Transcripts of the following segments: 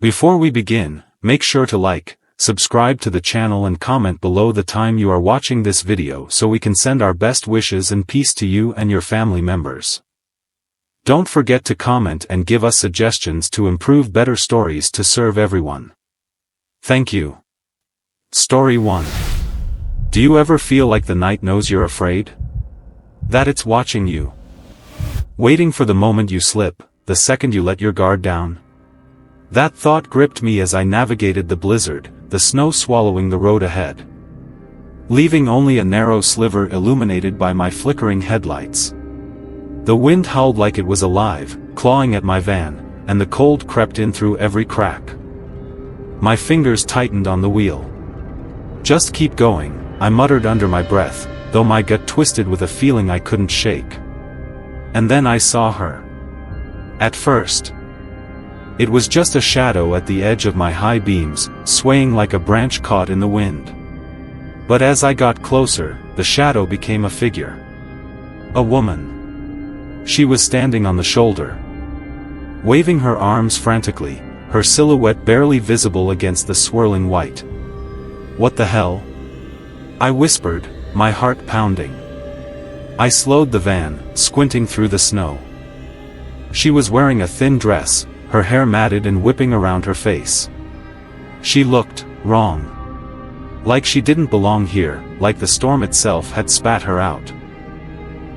Before we begin, make sure to like, subscribe to the channel and comment below the time you are watching this video so we can send our best wishes and peace to you and your family members. Don't forget to comment and give us suggestions to improve better stories to serve everyone. Thank you. Story 1. Do you ever feel like the night knows you're afraid? That it's watching you? Waiting for the moment you slip, the second you let your guard down? That thought gripped me as I navigated the blizzard, the snow swallowing the road ahead, leaving only a narrow sliver illuminated by my flickering headlights. The wind howled like it was alive, clawing at my van, and the cold crept in through every crack. My fingers tightened on the wheel. "Just keep going," I muttered under my breath, though my gut twisted with a feeling I couldn't shake. And then I saw her. At first, it was just a shadow at the edge of my high beams, swaying like a branch caught in the wind. But as I got closer, the shadow became a figure. A woman. She was standing on the shoulder, waving her arms frantically, her silhouette barely visible against the swirling white. "What the hell?" I whispered, my heart pounding. I slowed the van, squinting through the snow. She was wearing a thin dress, her hair matted and whipping around her face. She looked wrong. Like she didn't belong here, like the storm itself had spat her out.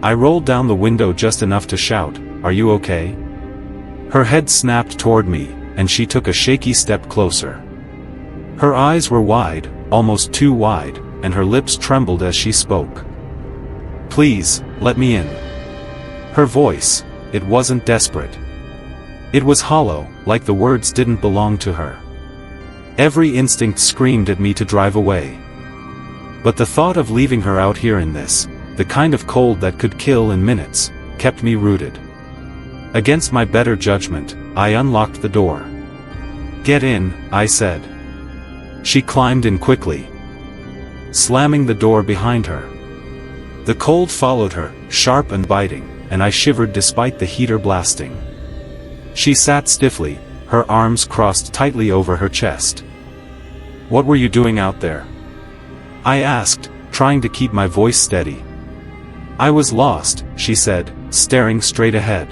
I rolled down the window just enough to shout, "Are you okay?" Her head snapped toward me, and she took a shaky step closer. Her eyes were wide, almost too wide, and her lips trembled as she spoke. "Please, let me in." Her voice, it wasn't desperate. It was hollow, like the words didn't belong to her. Every instinct screamed at me to drive away. But the thought of leaving her out here in this, the kind of cold that could kill in minutes, kept me rooted. Against my better judgment, I unlocked the door. "Get in," I said. She climbed in quickly, slamming the door behind her. The cold followed her, sharp and biting, and I shivered despite the heater blasting. She sat stiffly, her arms crossed tightly over her chest. "What were you doing out there?" I asked, trying to keep my voice steady. "I was lost," she said, staring straight ahead.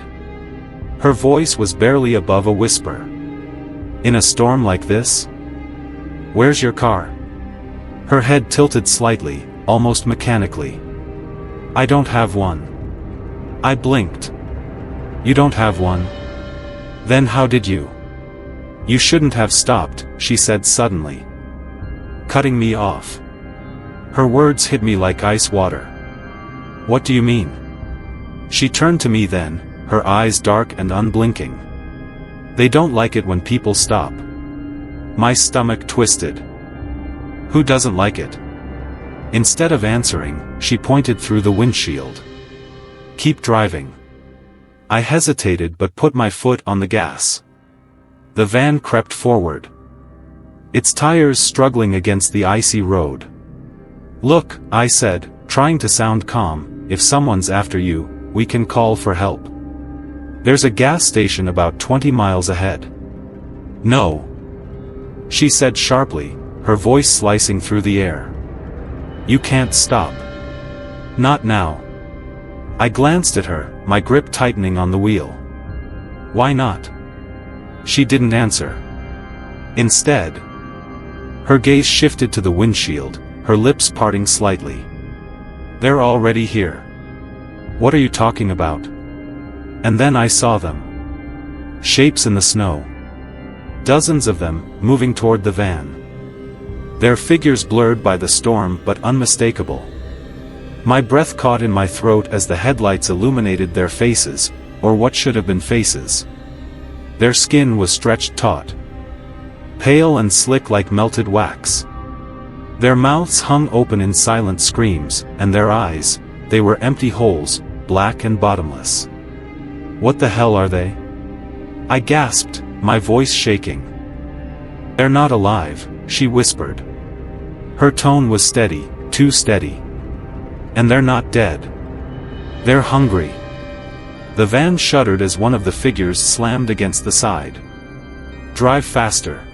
Her voice was barely above a whisper. "In a storm like this? Where's your car?" Her head tilted slightly, almost mechanically. "I don't have one." I blinked. "You don't have one? Then how did you?" "You shouldn't have stopped," she said suddenly, cutting me off. Her words hit me like ice water. "What do you mean?" She turned to me then, her eyes dark and unblinking. "They don't like it when people stop." My stomach twisted. "Who doesn't like it?" Instead of answering, she pointed through the windshield. "Keep driving." I hesitated but put my foot on the gas. The van crept forward, its tires struggling against the icy road. "Look," I said, trying to sound calm, "if someone's after you, we can call for help. There's a gas station about 20 miles ahead." "No," she said sharply, her voice slicing through the air. "You can't stop. Not now." I glanced at her, my grip tightening on the wheel. "Why not?" She didn't answer. Instead, her gaze shifted to the windshield, her lips parting slightly. "They're already here." "What are you talking about?" And then I saw them. Shapes in the snow. Dozens of them, moving toward the van. Their figures blurred by the storm but unmistakable. My breath caught in my throat as the headlights illuminated their faces, or what should have been faces. Their skin was stretched taut, pale and slick like melted wax. Their mouths hung open in silent screams, and their eyes, they were empty holes, black and bottomless. "What the hell are they?" I gasped, my voice shaking. "They're not alive," she whispered. Her tone was steady, too steady. "And they're not dead. They're hungry." The van shuddered as one of the figures slammed against the side. Drive faster,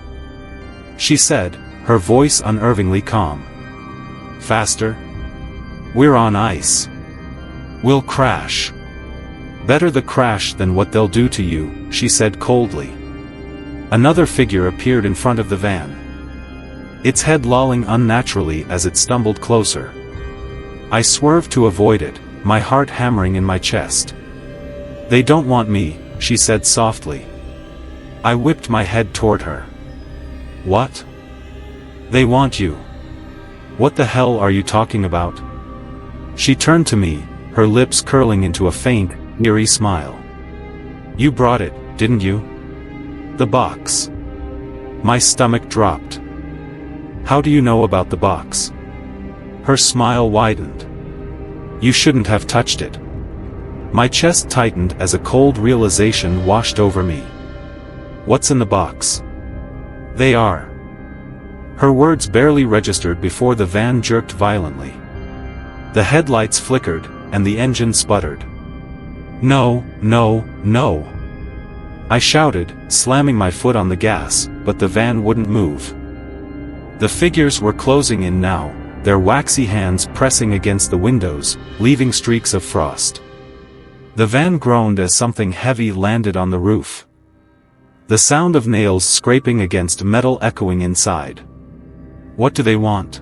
she said, her voice unnervingly calm. Faster? We're on ice. We'll crash. Better the crash than what they'll do to you, she said coldly. Another figure appeared in front of the van, its head lolling unnaturally as it stumbled closer. I swerved to avoid it, my heart hammering in my chest. They don't want me, she said softly. I whipped my head toward her. What? They want you. What the hell are you talking about? She turned to me, her lips curling into a faint, eerie smile. You brought it, didn't you? The box. My stomach dropped. How do you know about the box? Her smile widened. You shouldn't have touched it. My chest tightened as a cold realization washed over me. What's in the box? They are. Her words barely registered before the van jerked violently. The headlights flickered, and the engine sputtered. No, no, no! I shouted, slamming my foot on the gas, but the van wouldn't move. The figures were closing in now, their waxy hands pressing against the windows, leaving streaks of frost. The van groaned as something heavy landed on the roof. The sound of nails scraping against metal echoing inside. What do they want?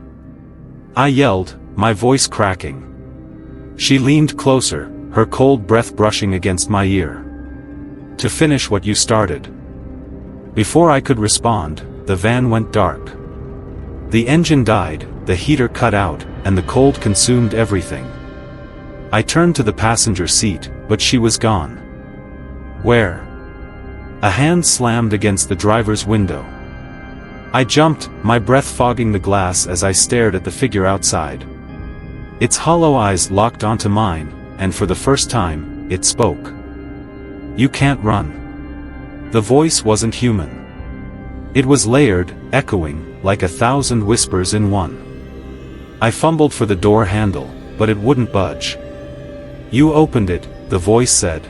I yelled, my voice cracking. She leaned closer, her cold breath brushing against my ear. To finish what you started. Before I could respond, the van went dark. The engine died, the heater cut out, and the cold consumed everything. I turned to the passenger seat, but she was gone. Where? A hand slammed against the driver's window. I jumped, my breath fogging the glass as I stared at the figure outside. Its hollow eyes locked onto mine, and for the first time, it spoke. You can't run. The voice wasn't human. It was layered, echoing, like 1,000 whispers in one. I fumbled for the door handle, but it wouldn't budge. You opened it, the voice said.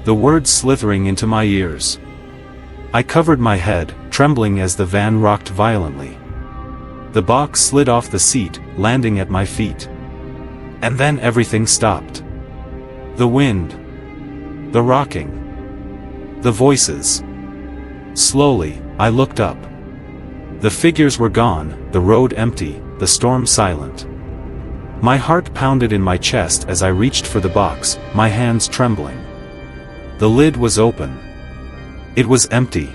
The words slithering into my ears. I covered my head, trembling as the van rocked violently. The box slid off the seat, landing at my feet. And then everything stopped. The wind. The rocking. The voices. Slowly, I looked up. The figures were gone, the road empty, the storm silent. My heart pounded in my chest as I reached for the box, my hands trembling. The lid was open. It was empty.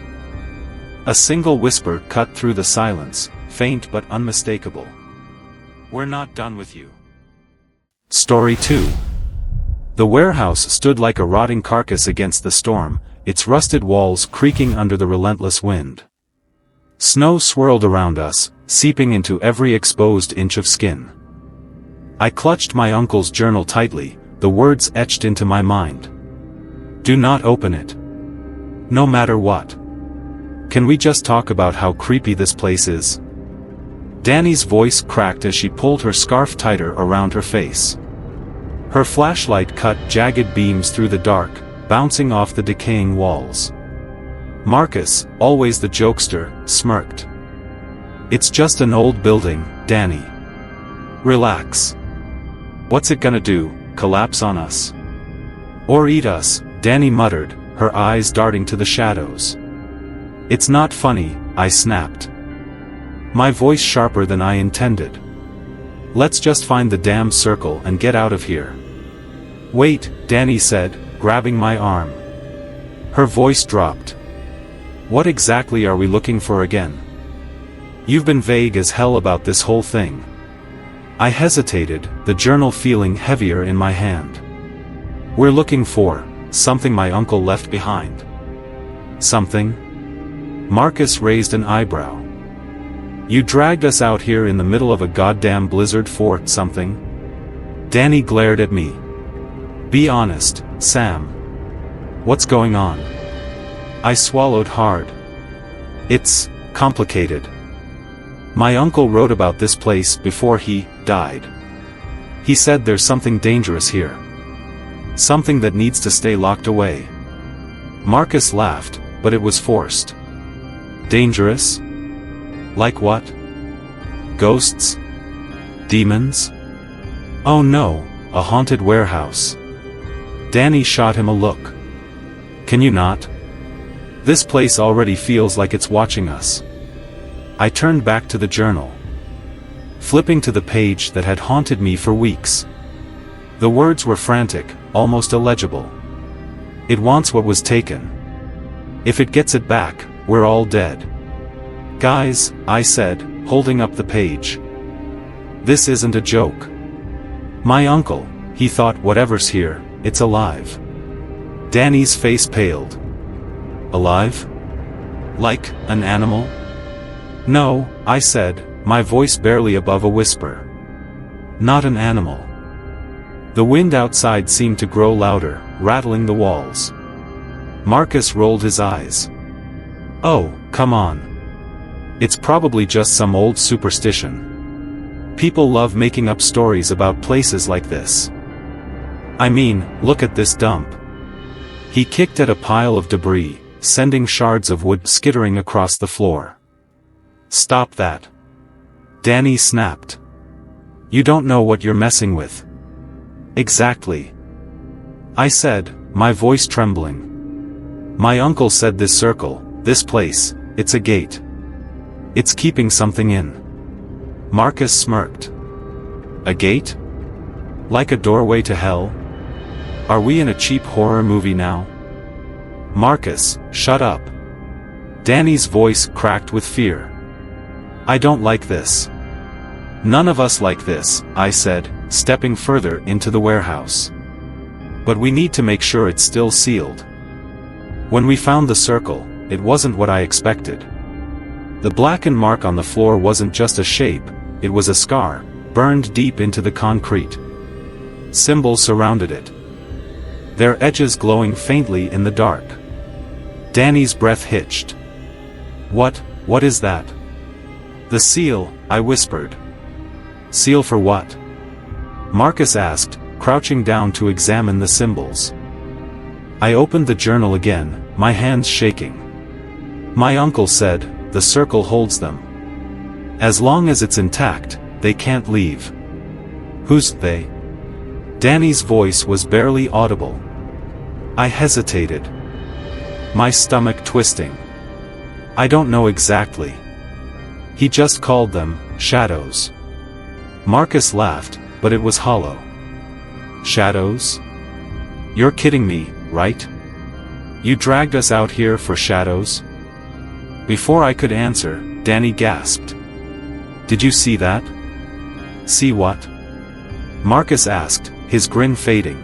A single whisper cut through the silence, faint but unmistakable. We're not done with you. Story 2. The warehouse stood like a rotting carcass against the storm, its rusted walls creaking under the relentless wind. Snow swirled around us, seeping into every exposed inch of skin. I clutched my uncle's journal tightly, the words etched into my mind. Do not open it. No matter what. Can we just talk about how creepy this place is? Danny's voice cracked as she pulled her scarf tighter around her face. Her flashlight cut jagged beams through the dark, bouncing off the decaying walls. Marcus, always the jokester, smirked. It's just an old building, Danny. Relax. What's it gonna do, collapse on us? Or eat us, Danny muttered, her eyes darting to the shadows. It's not funny, I snapped. My voice sharper than I intended. Let's just find the damn circle and get out of here. Wait, Danny said, grabbing my arm. Her voice dropped. What exactly are we looking for again? You've been vague as hell about this whole thing. I hesitated, the journal feeling heavier in my hand. We're looking for something my uncle left behind. Something? Marcus raised an eyebrow. You dragged us out here in the middle of a goddamn blizzard for something? Danny glared at me. Be honest, Sam. What's going on? I swallowed hard. It's complicated. My uncle wrote about this place before he died. He said there's something dangerous here. Something that needs to stay locked away. Marcus laughed, but it was forced. Dangerous? Like what? Ghosts? Demons? Oh no, a haunted warehouse. Danny shot him a look. Can you not? This place already feels like it's watching us. I turned back to the journal, flipping to the page that had haunted me for weeks. The words were frantic, almost illegible. It wants what was taken. If it gets it back, we're all dead. Guys, I said, holding up the page. This isn't a joke. My uncle, he thought whatever's here, it's alive. Danny's face paled. Alive? Like an animal? No, I said, my voice barely above a whisper. Not an animal. The wind outside seemed to grow louder, rattling the walls. Marcus rolled his eyes. Oh, come on. It's probably just some old superstition. People love making up stories about places like this. I mean, look at this dump. He kicked at a pile of debris, sending shards of wood skittering across the floor. Stop that. Danny snapped. You don't know what you're messing with. Exactly. I said, my voice trembling. My uncle said this circle, this place, it's a gate. It's keeping something in. Marcus smirked. A gate? Like a doorway to hell? Are we in a cheap horror movie now? Marcus, shut up. Danny's voice cracked with fear. I don't like this. None of us like this, I said, stepping further into the warehouse. But we need to make sure it's still sealed. When we found the circle, it wasn't what I expected. The blackened mark on the floor wasn't just a shape, it was a scar, burned deep into the concrete. Symbols surrounded it, their edges glowing faintly in the dark. Danny's breath hitched. What is that? The seal, I whispered. Seal for what? Marcus asked, crouching down to examine the symbols. I opened the journal again, my hands shaking. My uncle said, the circle holds them. As long as it's intact, they can't leave. Who's they? Danny's voice was barely audible. I hesitated, my stomach twisting. I don't know exactly. He just called them shadows. Marcus laughed, but it was hollow. Shadows? You're kidding me, right? You dragged us out here for shadows? Before I could answer, Danny gasped. Did you see that? See what? Marcus asked, his grin fading.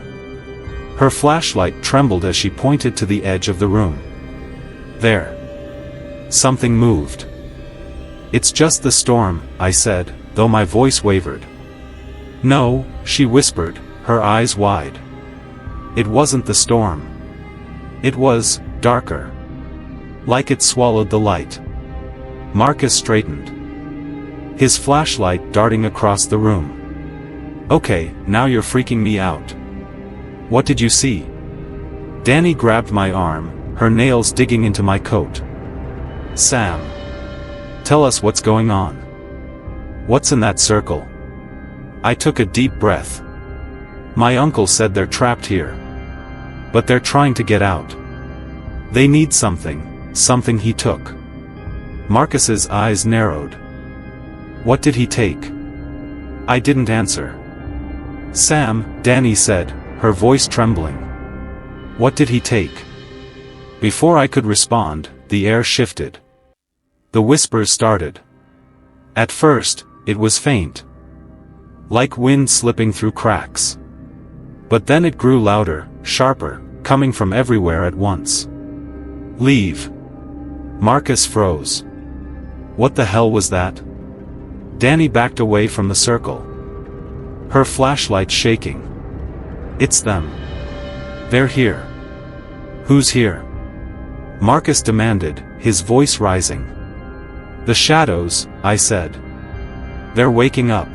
Her flashlight trembled as she pointed to the edge of the room. There. Something moved. It's just the storm, I said, though my voice wavered. No, she whispered, her eyes wide. It wasn't the storm. It was darker. Like it swallowed the light. Marcus straightened, his flashlight darting across the room. Okay, now you're freaking me out. What did you see? Danny grabbed my arm, her nails digging into my coat. Sam. Tell us what's going on. What's in that circle? I took a deep breath. My uncle said they're trapped here. But they're trying to get out. They need something he took. Marcus's eyes narrowed. What did he take? I didn't answer. Sam, Danny said, her voice trembling. What did he take? Before I could respond, the air shifted. The whispers started. At first, it was faint, like wind slipping through cracks. But then it grew louder, sharper, coming from everywhere at once. Leave. Marcus froze. What the hell was that? Danny backed away from the circle, her flashlight shaking. It's them. They're here. Who's here? Marcus demanded, his voice rising. The shadows, I said. They're waking up.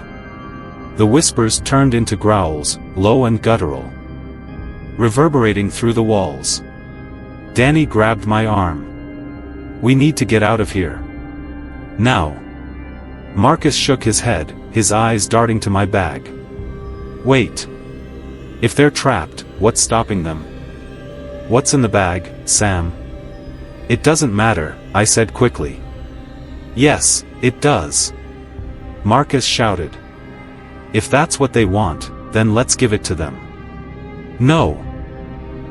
The whispers turned into growls, low and guttural, reverberating through the walls. Danny grabbed my arm. We need to get out of here. Now. Marcus shook his head, his eyes darting to my bag. Wait. If they're trapped, what's stopping them? What's in the bag, Sam? It doesn't matter, I said quickly. Yes, it does. Marcus shouted. If that's what they want, then let's give it to them. No.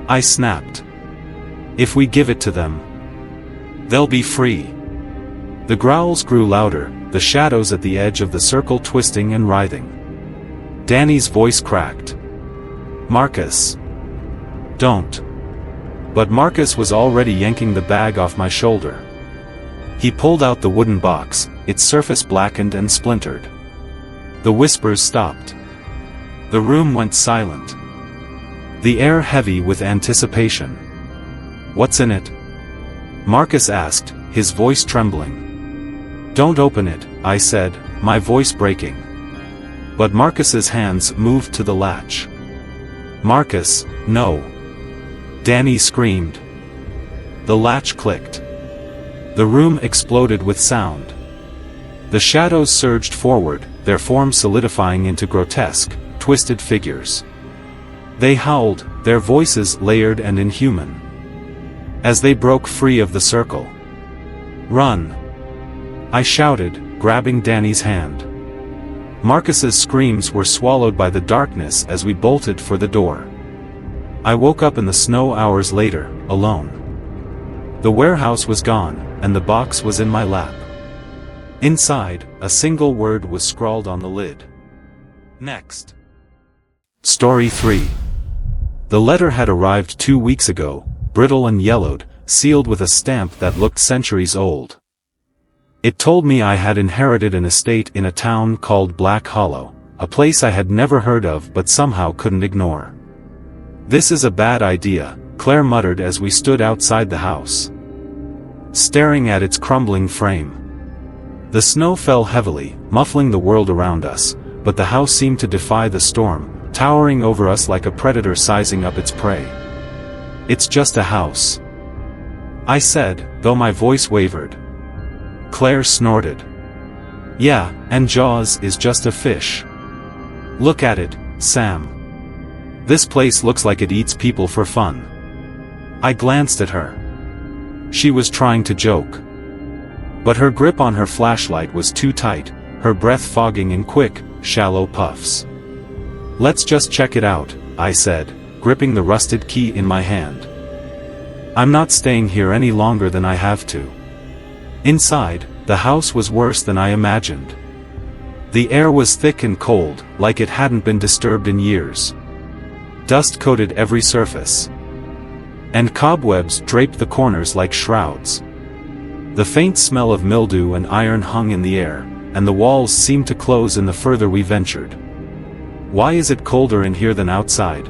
I snapped. If we give it to them, they'll be free. The growls grew louder, the shadows at the edge of the circle twisting and writhing. Danny's voice cracked. Marcus. Don't. But Marcus was already yanking the bag off my shoulder. He pulled out the wooden box, its surface blackened and splintered. The whispers stopped. The room went silent. The air heavy with anticipation. What's in it? Marcus asked, his voice trembling. Don't open it, I said, my voice breaking. But Marcus's hands moved to the latch. Marcus, no. Danny screamed. The latch clicked. The room exploded with sound. The shadows surged forward, their forms solidifying into grotesque, twisted figures. They howled, their voices layered and inhuman. As they broke free of the circle. Run! I shouted, grabbing Danny's hand. Marcus's screams were swallowed by the darkness as we bolted for the door. I woke up in the snow hours later, alone. The warehouse was gone, and the box was in my lap. Inside, a single word was scrawled on the lid. Next. Story 3. The letter had arrived 2 weeks ago, brittle and yellowed, sealed with a stamp that looked centuries old. It told me I had inherited an estate in a town called Black Hollow, a place I had never heard of but somehow couldn't ignore. This is a bad idea, Claire muttered as we stood outside the house, staring at its crumbling frame. The snow fell heavily, muffling the world around us, but the house seemed to defy the storm, towering over us like a predator sizing up its prey. It's just a house, I said, though my voice wavered. Claire snorted. Yeah, and Jaws is just a fish. Look at it, Sam. This place looks like it eats people for fun. I glanced at her. She was trying to joke. But her grip on her flashlight was too tight, her breath fogging in quick, shallow puffs. Let's just check it out, I said, gripping the rusted key in my hand. I'm not staying here any longer than I have to. Inside, the house was worse than I imagined. The air was thick and cold, like it hadn't been disturbed in years. Dust coated every surface. And cobwebs draped the corners like shrouds. The faint smell of mildew and iron hung in the air, and the walls seemed to close in the further we ventured. Why is it colder in here than outside?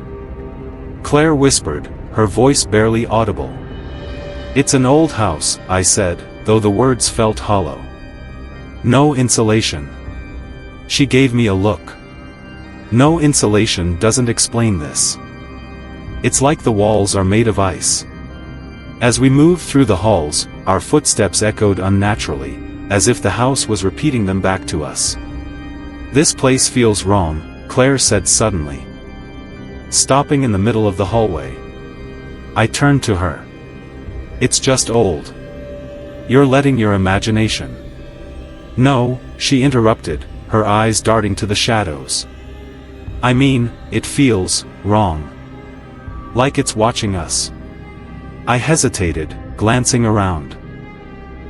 Claire whispered, her voice barely audible. It's an old house, I said, though the words felt hollow. No insulation. She gave me a look. No insulation doesn't explain this. It's like the walls are made of ice. As we moved through the halls, our footsteps echoed unnaturally, as if the house was repeating them back to us. This place feels wrong, Claire said suddenly, stopping in the middle of the hallway. I turned to her. It's just old. You're letting your imagination. No, she interrupted, her eyes darting to the shadows. I mean, it feels wrong. Like it's watching us. I hesitated, glancing around.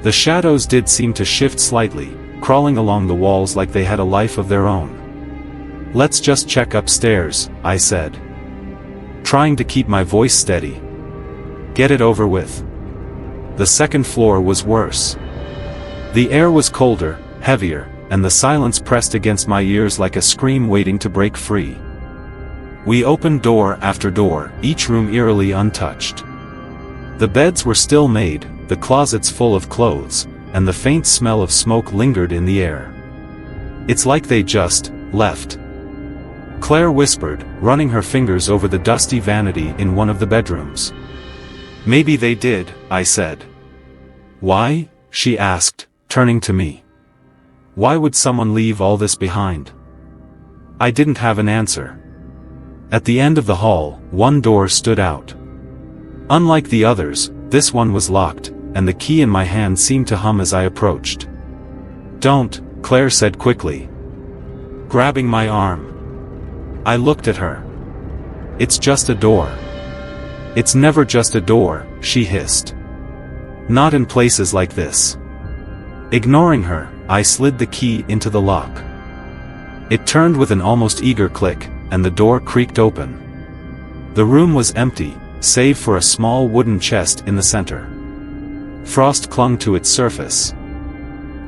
The shadows did seem to shift slightly, crawling along the walls like they had a life of their own. Let's just check upstairs, I said, trying to keep my voice steady. Get it over with. The second floor was worse. The air was colder, heavier, and the silence pressed against my ears like a scream waiting to break free. We opened door after door, each room eerily untouched. The beds were still made, the closets full of clothes, and the faint smell of smoke lingered in the air. It's like they just left. Claire whispered, running her fingers over the dusty vanity in one of the bedrooms. Maybe they did, I said. Why? She asked, turning to me. Why would someone leave all this behind? I didn't have an answer. At the end of the hall, one door stood out. Unlike the others, this one was locked, and the key in my hand seemed to hum as I approached. Don't, Claire said quickly, grabbing my arm. I looked at her. It's just a door. It's never just a door, she hissed. Not in places like this. Ignoring her, I slid the key into the lock. It turned with an almost eager click, and the door creaked open. The room was empty, save for a small wooden chest in the center. Frost clung to its surface.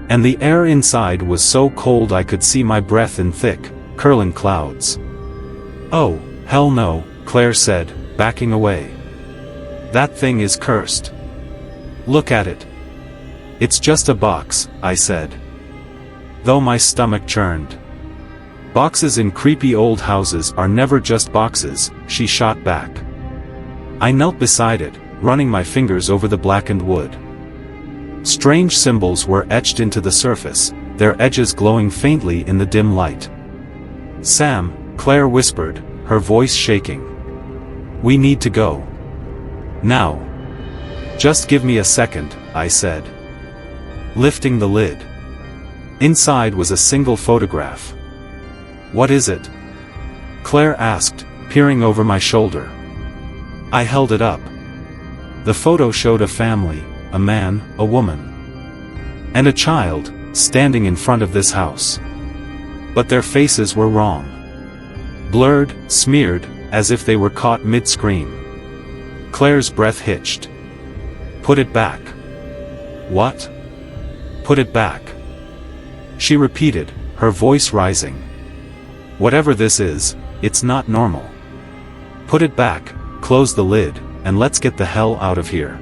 And the air inside was so cold I could see my breath in thick, curling clouds. Oh, hell no, Claire said, backing away. That thing is cursed. Look at it. It's just a box, I said. Though my stomach churned. Boxes in creepy old houses are never just boxes, she shot back. I knelt beside it, running my fingers over the blackened wood. Strange symbols were etched into the surface, their edges glowing faintly in the dim light. Sam, Claire whispered, her voice shaking. We need to go. Now. Just give me a second, I said. Lifting the lid. Inside was a single photograph. What is it? Claire asked, peering over my shoulder. I held it up. The photo showed a family, a man, a woman, and a child, standing in front of this house. But their faces were wrong. Blurred, smeared, as if they were caught mid-scream. Claire's breath hitched. Put it back. What? Put it back. She repeated, her voice rising. Whatever this is, it's not normal. Put it back, close the lid, and let's get the hell out of here.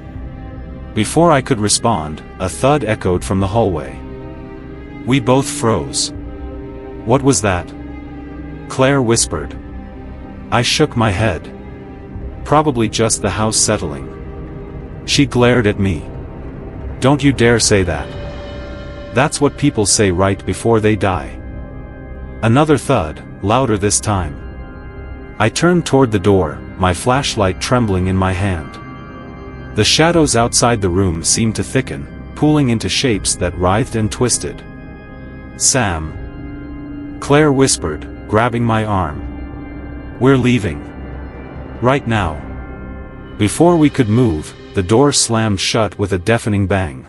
Before I could respond, a thud echoed from the hallway. We both froze. What was that? Claire whispered. I shook my head. Probably just the house settling. She glared at me. Don't you dare say that. That's what people say right before they die. Another thud, louder this time. I turned toward the door, my flashlight trembling in my hand. The shadows outside the room seemed to thicken, pooling into shapes that writhed and twisted. Sam. Claire whispered, grabbing my arm. We're leaving. Right now. Before we could move, the door slammed shut with a deafening bang.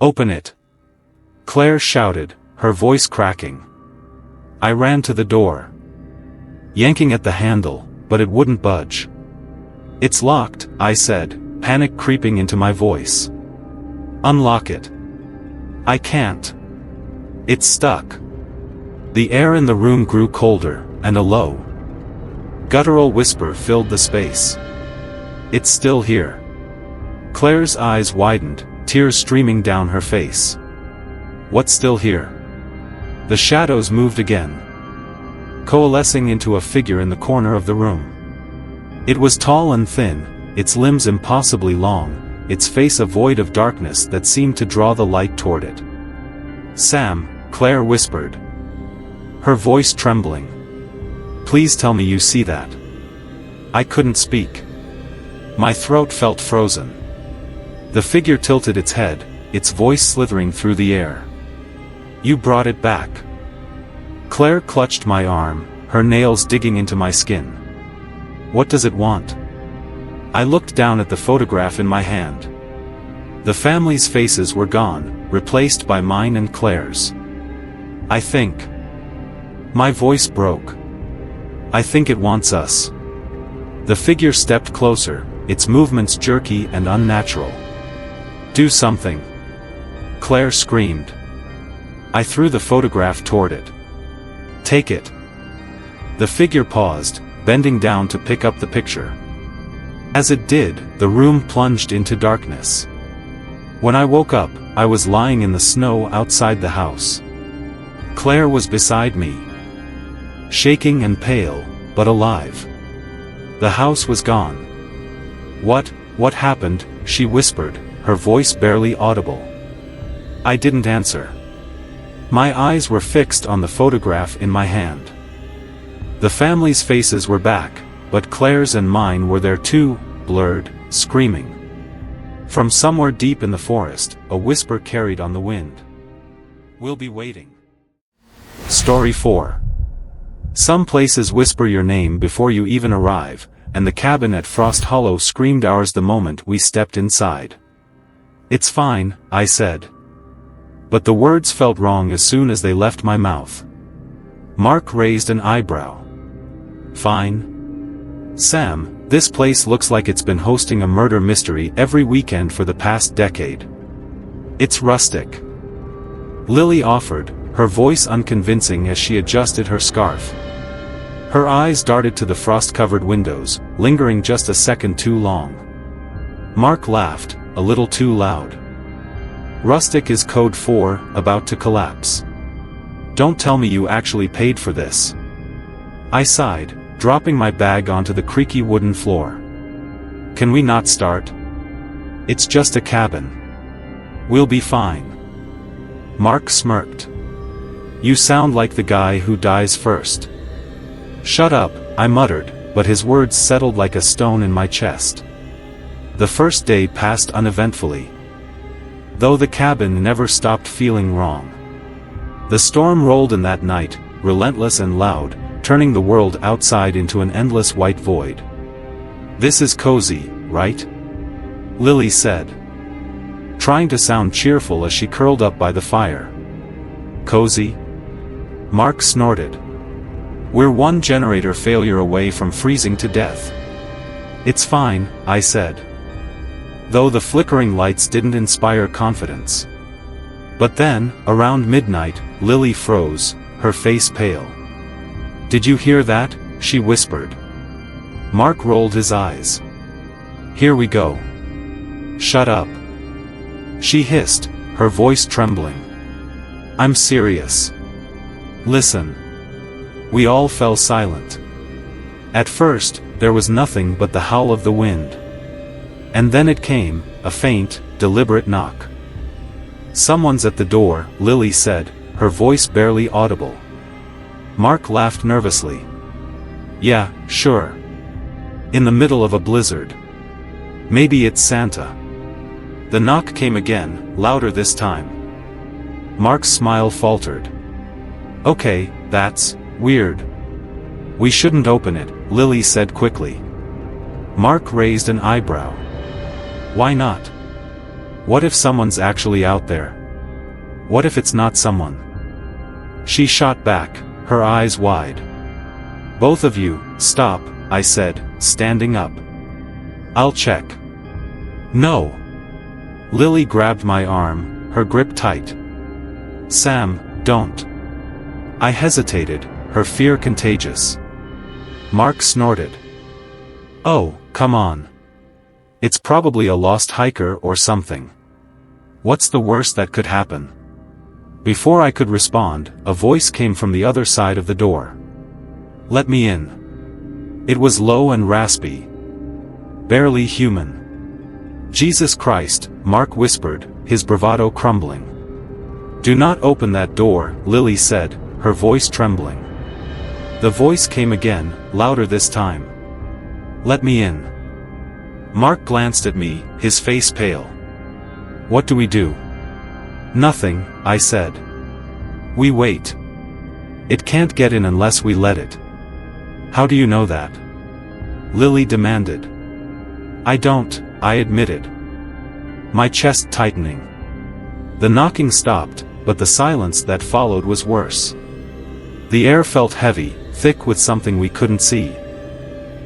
Open it. Claire shouted, her voice cracking. I ran to the door. Yanking at the handle, but it wouldn't budge. It's locked, I said, panic creeping into my voice. Unlock it. I can't. It's stuck. The air in the room grew colder, and a low, guttural whisper filled the space. It's still here. Claire's eyes widened, tears streaming down her face. What's still here? The shadows moved again, coalescing into a figure in the corner of the room. It was tall and thin, its limbs impossibly long, its face a void of darkness that seemed to draw the light toward it. Sam, Claire whispered, her voice trembling. Please tell me you see that. I couldn't speak. My throat felt frozen. The figure tilted its head, its voice slithering through the air. You brought it back. Claire clutched my arm, her nails digging into my skin. What does it want? I looked down at the photograph in my hand. The family's faces were gone, replaced by mine and Claire's. I think. My voice broke. I think it wants us. The figure stepped closer, its movements jerky and unnatural. Do something. Claire screamed. I threw the photograph toward it. Take it. The figure paused, bending down to pick up the picture. As it did, the room plunged into darkness. When I woke up, I was lying in the snow outside the house. Claire was beside me. Shaking and pale, but alive. The house was gone. What happened? She whispered, her voice barely audible. I didn't answer. My eyes were fixed on the photograph in my hand. The family's faces were back, but Claire's and mine were there too, blurred, screaming. From somewhere deep in the forest, a whisper carried on the wind. "We'll be waiting." Story 4. Some places whisper your name before you even arrive, and the cabin at Frost Hollow screamed ours the moment we stepped inside. "It's fine," I said. But the words felt wrong as soon as they left my mouth. Mark raised an eyebrow. "Fine? Sam, this place looks like it's been hosting a murder mystery every weekend for the past decade. It's rustic." Lily offered, her voice unconvincing as she adjusted her scarf. Her eyes darted to the frost-covered windows, lingering just a second too long. Mark laughed, a little too loud. "Rustic is code for about to collapse. Don't tell me you actually paid for this." I sighed, dropping my bag onto the creaky wooden floor. "Can we not start? It's just a cabin. We'll be fine." Mark smirked. "You sound like the guy who dies first." "Shut up," I muttered, but his words settled like a stone in my chest. The first day passed uneventfully. Though the cabin never stopped feeling wrong. The storm rolled in that night, relentless and loud, turning the world outside into an endless white void. "This is cozy, right?" Lily said, trying to sound cheerful as she curled up by the fire. "Cozy?" Mark snorted. "We're one generator failure away from freezing to death." "It's fine," I said. Though the flickering lights didn't inspire confidence. But then, around midnight, Lily froze, her face pale. "Did you hear that?" she whispered. Mark rolled his eyes. "Here we go." "Shut up," she hissed, her voice trembling. "I'm serious. Listen." We all fell silent. At first, there was nothing but the howl of the wind. And then it came, a faint, deliberate knock. "Someone's at the door," Lily said, her voice barely audible. Mark laughed nervously. "Yeah, sure. In the middle of a blizzard. Maybe it's Santa." The knock came again, louder this time. Mark's smile faltered. "Okay, that's weird. We shouldn't open it," Lily said quickly. Mark raised an eyebrow. "Why not? What if someone's actually out there? What if it's not someone?" She shot back, her eyes wide. "Both of you, stop," I said, standing up. "I'll check." "No." Lily grabbed my arm, her grip tight. "Sam, don't." I hesitated, her fear contagious. Mark snorted. "Oh, come on. It's probably a lost hiker or something. What's the worst that could happen?" Before I could respond, a voice came from the other side of the door. "Let me in." It was low and raspy. Barely human. "Jesus Christ," Mark whispered, his bravado crumbling. "Do not open that door," Lily said, her voice trembling. The voice came again, louder this time. "Let me in." Mark glanced at me, his face pale. "What do we do?" "Nothing," I said. "We wait. It can't get in unless we let it." "How do you know that?" Lily demanded. "I don't," I admitted. My chest tightening. The knocking stopped, but the silence that followed was worse. The air felt heavy, thick with something we couldn't see.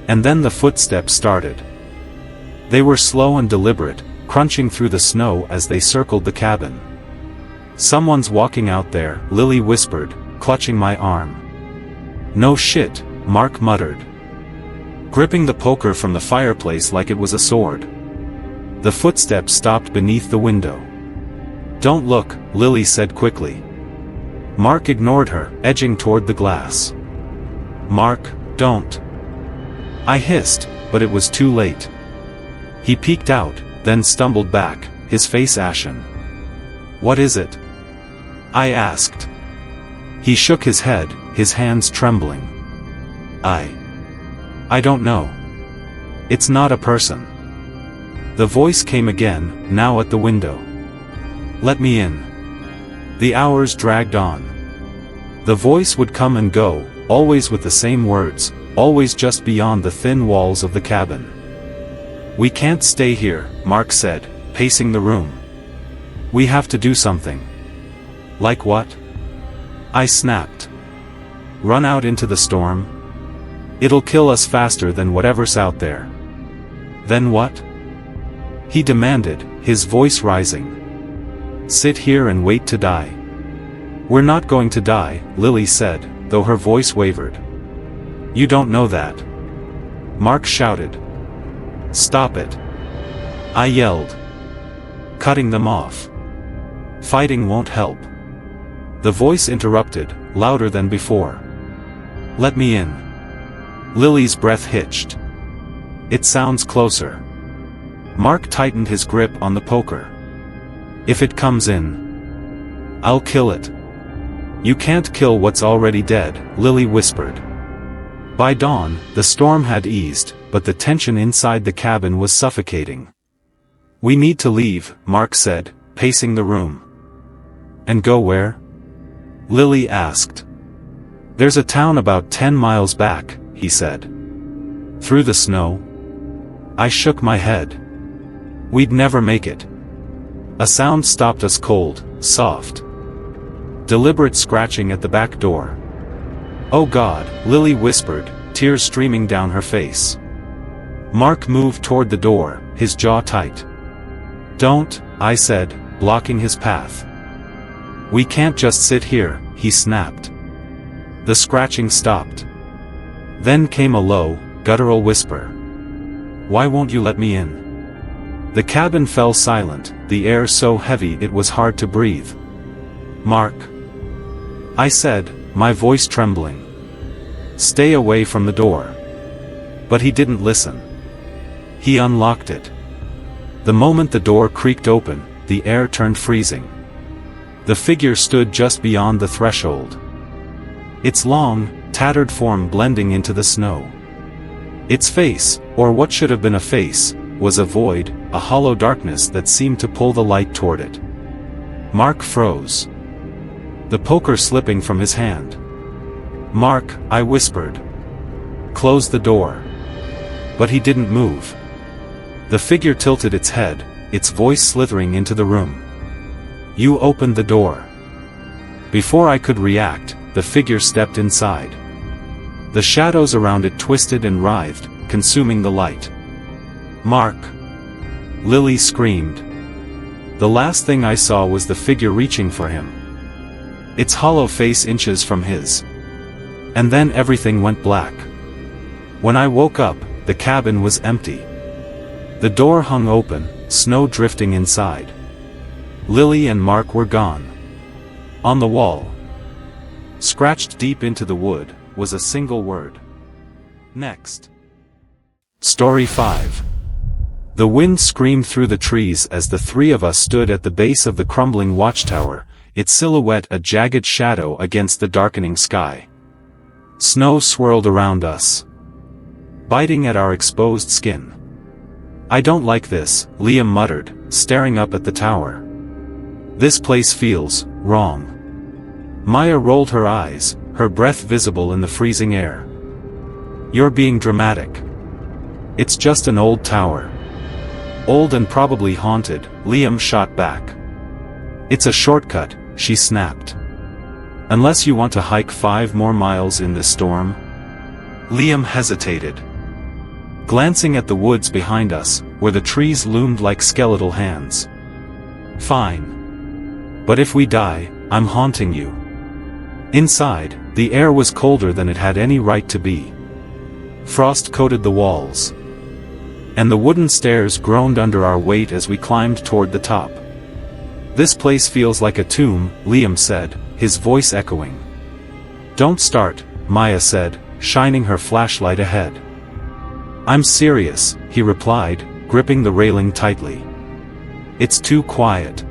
And then the footsteps started. They were slow and deliberate, crunching through the snow as they circled the cabin. "Someone's walking out there," Lily whispered, clutching my arm. "No shit," Mark muttered, gripping the poker from the fireplace like it was a sword. The footsteps stopped beneath the window. "Don't look," Lily said quickly. Mark ignored her, edging toward the glass. "Mark, don't." I hissed, but it was too late. He peeked out, then stumbled back, his face ashen. "What is it?" I asked. He shook his head, his hands trembling. I don't know. It's not a person." The voice came again, now at the window. "Let me in." The hours dragged on. The voice would come and go, always with the same words, always just beyond the thin walls of the cabin. "We can't stay here," Mark said, pacing the room. "We have to do something." "Like what?" I snapped. "Run out into the storm? It'll kill us faster than whatever's out there." "Then what?" he demanded, his voice rising. "Sit here and wait to die." "We're not going to die," Lily said, though her voice wavered. "You don't know that." Mark shouted. "Stop it!" I yelled. "Cutting them off. Fighting won't help." The voice interrupted, louder than before. "Let me in." Lily's breath hitched. "It sounds closer." Mark tightened his grip on the poker. "If it comes in, I'll kill it." "You can't kill what's already dead," Lily whispered. By dawn, the storm had eased, but the tension inside the cabin was suffocating. "We need to leave," Mark said, pacing the room. "And go where?" Lily asked. "There's a town about 10 miles back," he said. "Through the snow?" I shook my head. "We'd never make it." A sound stopped us cold, soft. Deliberate scratching at the back door. "Oh God," Lily whispered, tears streaming down her face. Mark moved toward the door, his jaw tight. "Don't," I said, blocking his path. "We can't just sit here," he snapped. The scratching stopped. Then came a low, guttural whisper. "Why won't you let me in?" The cabin fell silent, the air so heavy it was hard to breathe. "Mark," I said, my voice trembling. "Stay away from the door." But he didn't listen. He unlocked it. The moment the door creaked open, the air turned freezing. The figure stood just beyond the threshold. Its long, tattered form blending into the snow. Its face, or what should have been a face, was a void, a hollow darkness that seemed to pull the light toward it. Mark froze. The poker slipping from his hand. "Mark," I whispered. "Close the door." But he didn't move. The figure tilted its head, its voice slithering into the room. "You opened the door." Before I could react, the figure stepped inside. The shadows around it twisted and writhed, consuming the light. "Mark!" Lily screamed. The last thing I saw was the figure reaching for him. Its hollow face inches from his. And then everything went black. When I woke up, the cabin was empty. The door hung open, snow drifting inside. Lily and Mark were gone. On the wall, scratched deep into the wood, was a single word. Next. Story 5. The wind screamed through the trees as the three of us stood at the base of the crumbling watchtower, its silhouette a jagged shadow against the darkening sky. Snow swirled around us, biting at our exposed skin. "I don't like this," Liam muttered, staring up at the tower. "This place feels wrong." Maya rolled her eyes, her breath visible in the freezing air. "You're being dramatic. It's just an old tower." "Old and probably haunted," Liam shot back. "It's a shortcut," she snapped. "Unless you want to hike 5 more miles in this storm?" Liam hesitated. Glancing at the woods behind us, where the trees loomed like skeletal hands. "Fine. But if we die, I'm haunting you." Inside, the air was colder than it had any right to be. Frost coated the walls. And the wooden stairs groaned under our weight as we climbed toward the top. "This place feels like a tomb," Liam said, his voice echoing. "Don't start," Maya said, shining her flashlight ahead. "I'm serious," he replied, gripping the railing tightly. It's too quiet.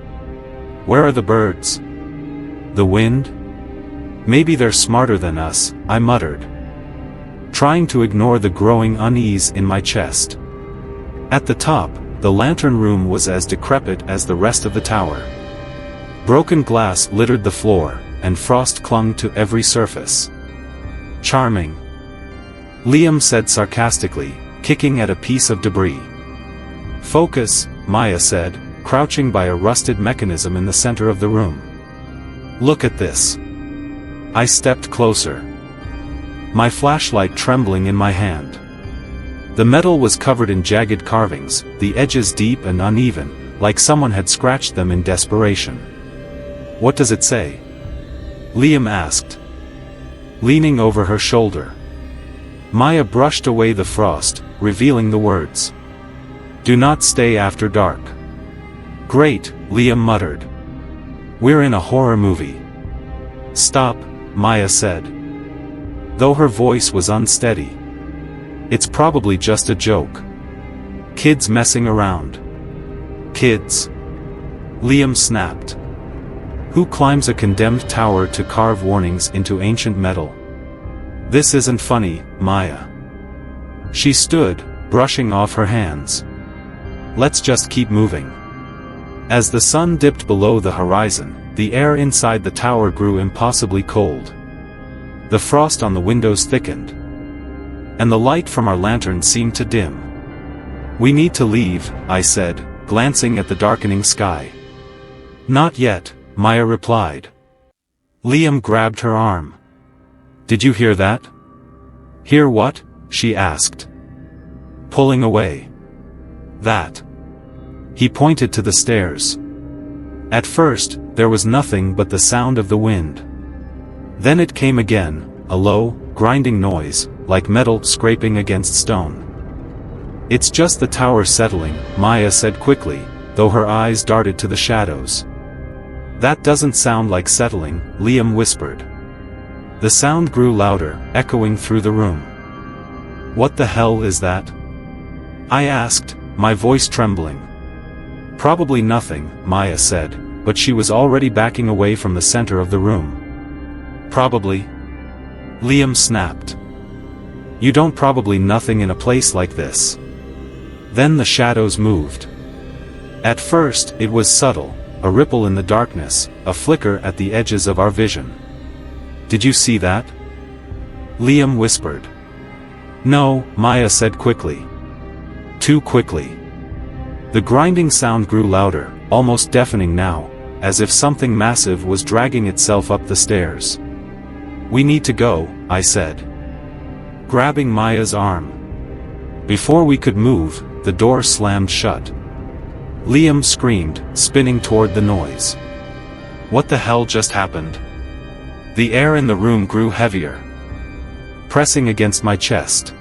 Where are the birds? The wind? Maybe they're smarter than us, I muttered, trying to ignore the growing unease in my chest. At the top, the lantern room was as decrepit as the rest of the tower. Broken glass littered the floor, and frost clung to every surface. Charming, Liam said sarcastically, kicking at a piece of debris. Focus, Maya said, crouching by a rusted mechanism in the center of the room. Look at this. I stepped closer, my flashlight trembling in my hand. The metal was covered in jagged carvings, the edges deep and uneven, like someone had scratched them in desperation. What does it say? Liam asked, leaning over her shoulder. Maya brushed away the frost, revealing the words. Do not stay after dark. Great, Liam muttered. We're in a horror movie. Stop, Maya said, though her voice was unsteady. It's probably just a joke. Kids messing around. Kids? Liam snapped. Who climbs a condemned tower to carve warnings into ancient metal? This isn't funny, Maya. She stood, brushing off her hands. Let's just keep moving. As the sun dipped below the horizon, the air inside the tower grew impossibly cold. The frost on the windows thickened, and the light from our lantern seemed to dim. We need to leave, I said, glancing at the darkening sky. Not yet, Maya replied. Liam grabbed her arm. Did you hear that? Hear what? She asked, pulling away. That. He pointed to the stairs. At first, there was nothing but the sound of the wind. Then it came again, a low, grinding noise, like metal scraping against stone. It's just the tower settling, Maya said quickly, though her eyes darted to the shadows. That doesn't sound like settling, Liam whispered. The sound grew louder, echoing through the room. What the hell is that? I asked, my voice trembling. Probably nothing, Maya said, but she was already backing away from the center of the room. Probably? Liam snapped. You don't probably nothing in a place like this. Then the shadows moved. At first, it was subtle, a ripple in the darkness, a flicker at the edges of our vision. Did you see that? Liam whispered. No, Maya said quickly. Too quickly. The grinding sound grew louder, almost deafening now, as if something massive was dragging itself up the stairs. We need to go, I said, grabbing Maya's arm. Before we could move, the door slammed shut. Liam screamed, spinning toward the noise. What the hell just happened? The air in the room grew heavier, pressing against my chest.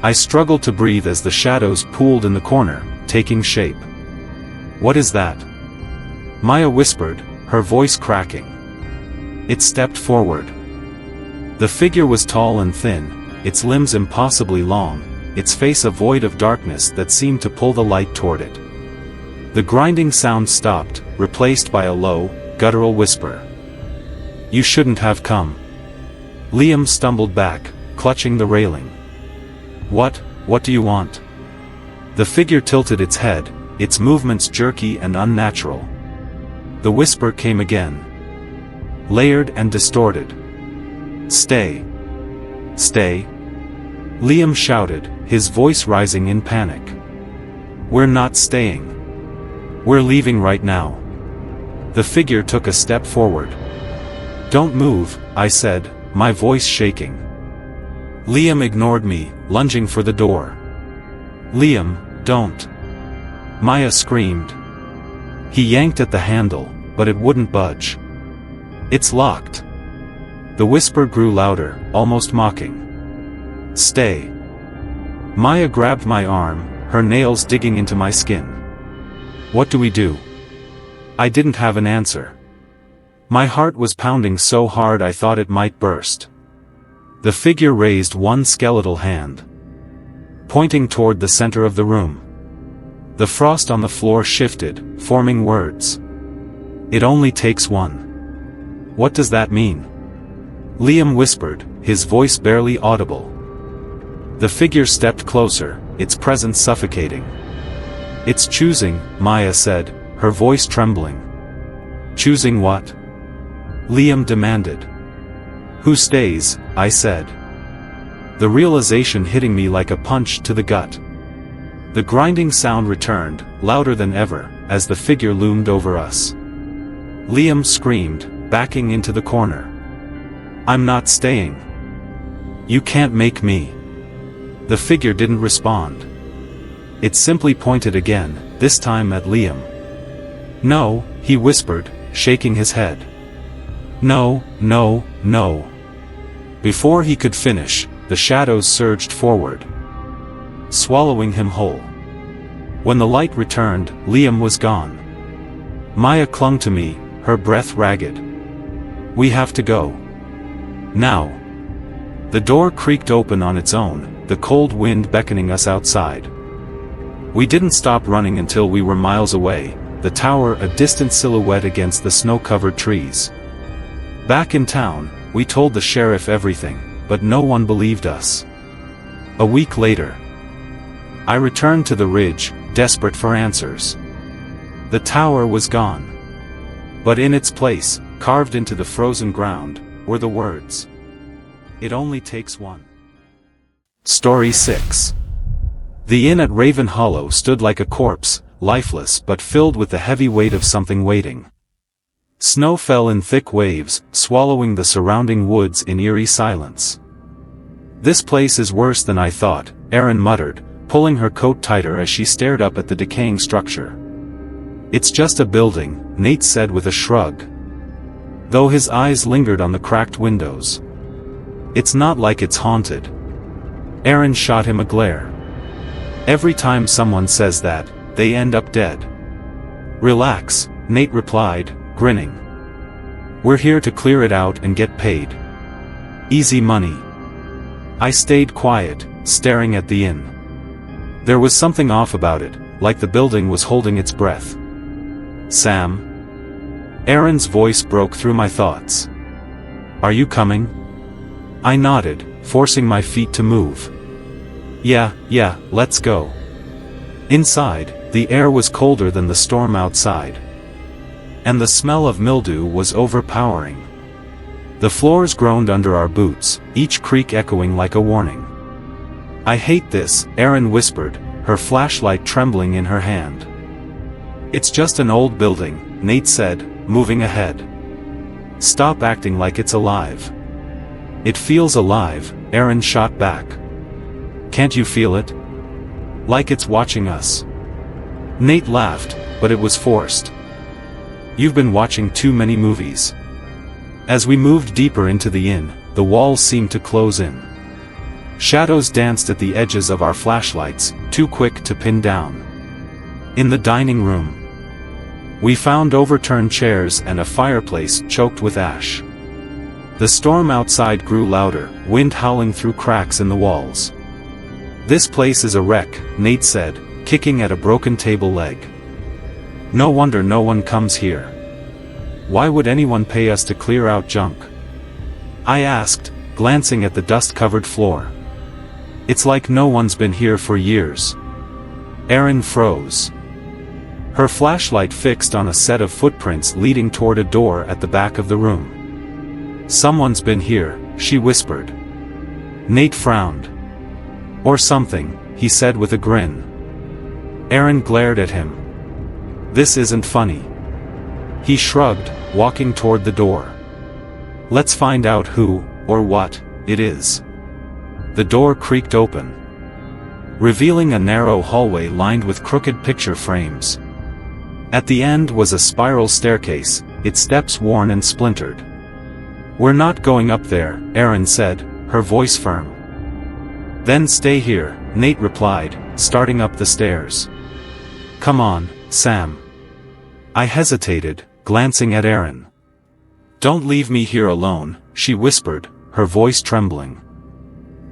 I struggled to breathe as the shadows pooled in the corner, taking shape. What is that? Maya whispered, her voice cracking. It stepped forward. The figure was tall and thin, its limbs impossibly long, its face a void of darkness that seemed to pull the light toward it. The grinding sound stopped, replaced by a low, guttural whisper. You shouldn't have come. Liam stumbled back, clutching the railing. What do you want? The figure tilted its head, its movements jerky and unnatural. The whisper came again, layered and distorted. Stay. Stay. Liam shouted, his voice rising in panic. We're not staying. We're leaving right now. The figure took a step forward. Don't move, I said, my voice shaking. Liam ignored me, lunging for the door. Liam, don't. Maya screamed. He yanked at the handle, but it wouldn't budge. It's locked. The whisper grew louder, almost mocking. Stay. Maya grabbed my arm, her nails digging into my skin. What do we do? I didn't have an answer. My heart was pounding so hard I thought it might burst. The figure raised one skeletal hand, pointing toward the center of the room. The frost on the floor shifted, forming words. It only takes one. What does that mean? Liam whispered, his voice barely audible. The figure stepped closer, its presence suffocating. It's choosing, Maya said, her voice trembling. Choosing what? Liam demanded. Who stays, I said. The realization hitting me like a punch to the gut. The grinding sound returned, louder than ever, as the figure loomed over us. Liam screamed, backing into the corner. I'm not staying. You can't make me. The figure didn't respond. It simply pointed again, this time at Liam. No, he whispered, shaking his head. No, no, no. Before he could finish, the shadows surged forward, swallowing him whole. When the light returned, Liam was gone. Maya clung to me, her breath ragged. We have to go. Now. The door creaked open on its own, the cold wind beckoning us outside. We didn't stop running until we were miles away, the tower a distant silhouette against the snow-covered trees. Back in town, we told the sheriff everything, but no one believed us. A week later, I returned to the ridge, desperate for answers. The tower was gone. But in its place, carved into the frozen ground, were the words. It only takes one. Story 6. The inn at Raven Hollow stood like a corpse, lifeless but filled with the heavy weight of something waiting. Snow fell in thick waves, swallowing the surrounding woods in eerie silence. This place is worse than I thought, Erin muttered, pulling her coat tighter as she stared up at the decaying structure. It's just a building, Nate said with a shrug, though his eyes lingered on the cracked windows. It's not like it's haunted. Erin shot him a glare. Every time someone says that, they end up dead. Relax, Nate replied, grinning. We're here to clear it out and get paid. Easy money. I stayed quiet, staring at the inn. There was something off about it, like the building was holding its breath. Sam? Erin's voice broke through my thoughts. Are you coming? I nodded, forcing my feet to move. Yeah, let's go. Inside, the air was colder than the storm outside. And the smell of mildew was overpowering. The floors groaned under our boots, each creak echoing like a warning. I hate this, Erin whispered, her flashlight trembling in her hand. It's just an old building, Nate said, moving ahead. Stop acting like it's alive. It feels alive, Erin shot back. Can't you feel it? Like it's watching us. Nate laughed, but it was forced. You've been watching too many movies. As we moved deeper into the inn, the walls seemed to close in. Shadows danced at the edges of our flashlights, too quick to pin down. In the dining room, we found overturned chairs and a fireplace choked with ash. The storm outside grew louder, wind howling through cracks in the walls. This place is a wreck, Nate said, kicking at a broken table leg. No wonder no one comes here. Why would anyone pay us to clear out junk? I asked, glancing at the dust-covered floor. It's like no one's been here for years. Erin froze. Her flashlight fixed on a set of footprints leading toward a door at the back of the room. Someone's been here, she whispered. Nate frowned. Or something, he said with a grin. Erin glared at him. This isn't funny. He shrugged, walking toward the door. Let's find out who, or what, it is. The door creaked open, revealing a narrow hallway lined with crooked picture frames. At the end was a spiral staircase, its steps worn and splintered. We're not going up there, Erin said, her voice firm. Then stay here, Nate replied, starting up the stairs. Come on, Sam. I hesitated, glancing at Erin. Don't leave me here alone, she whispered, her voice trembling.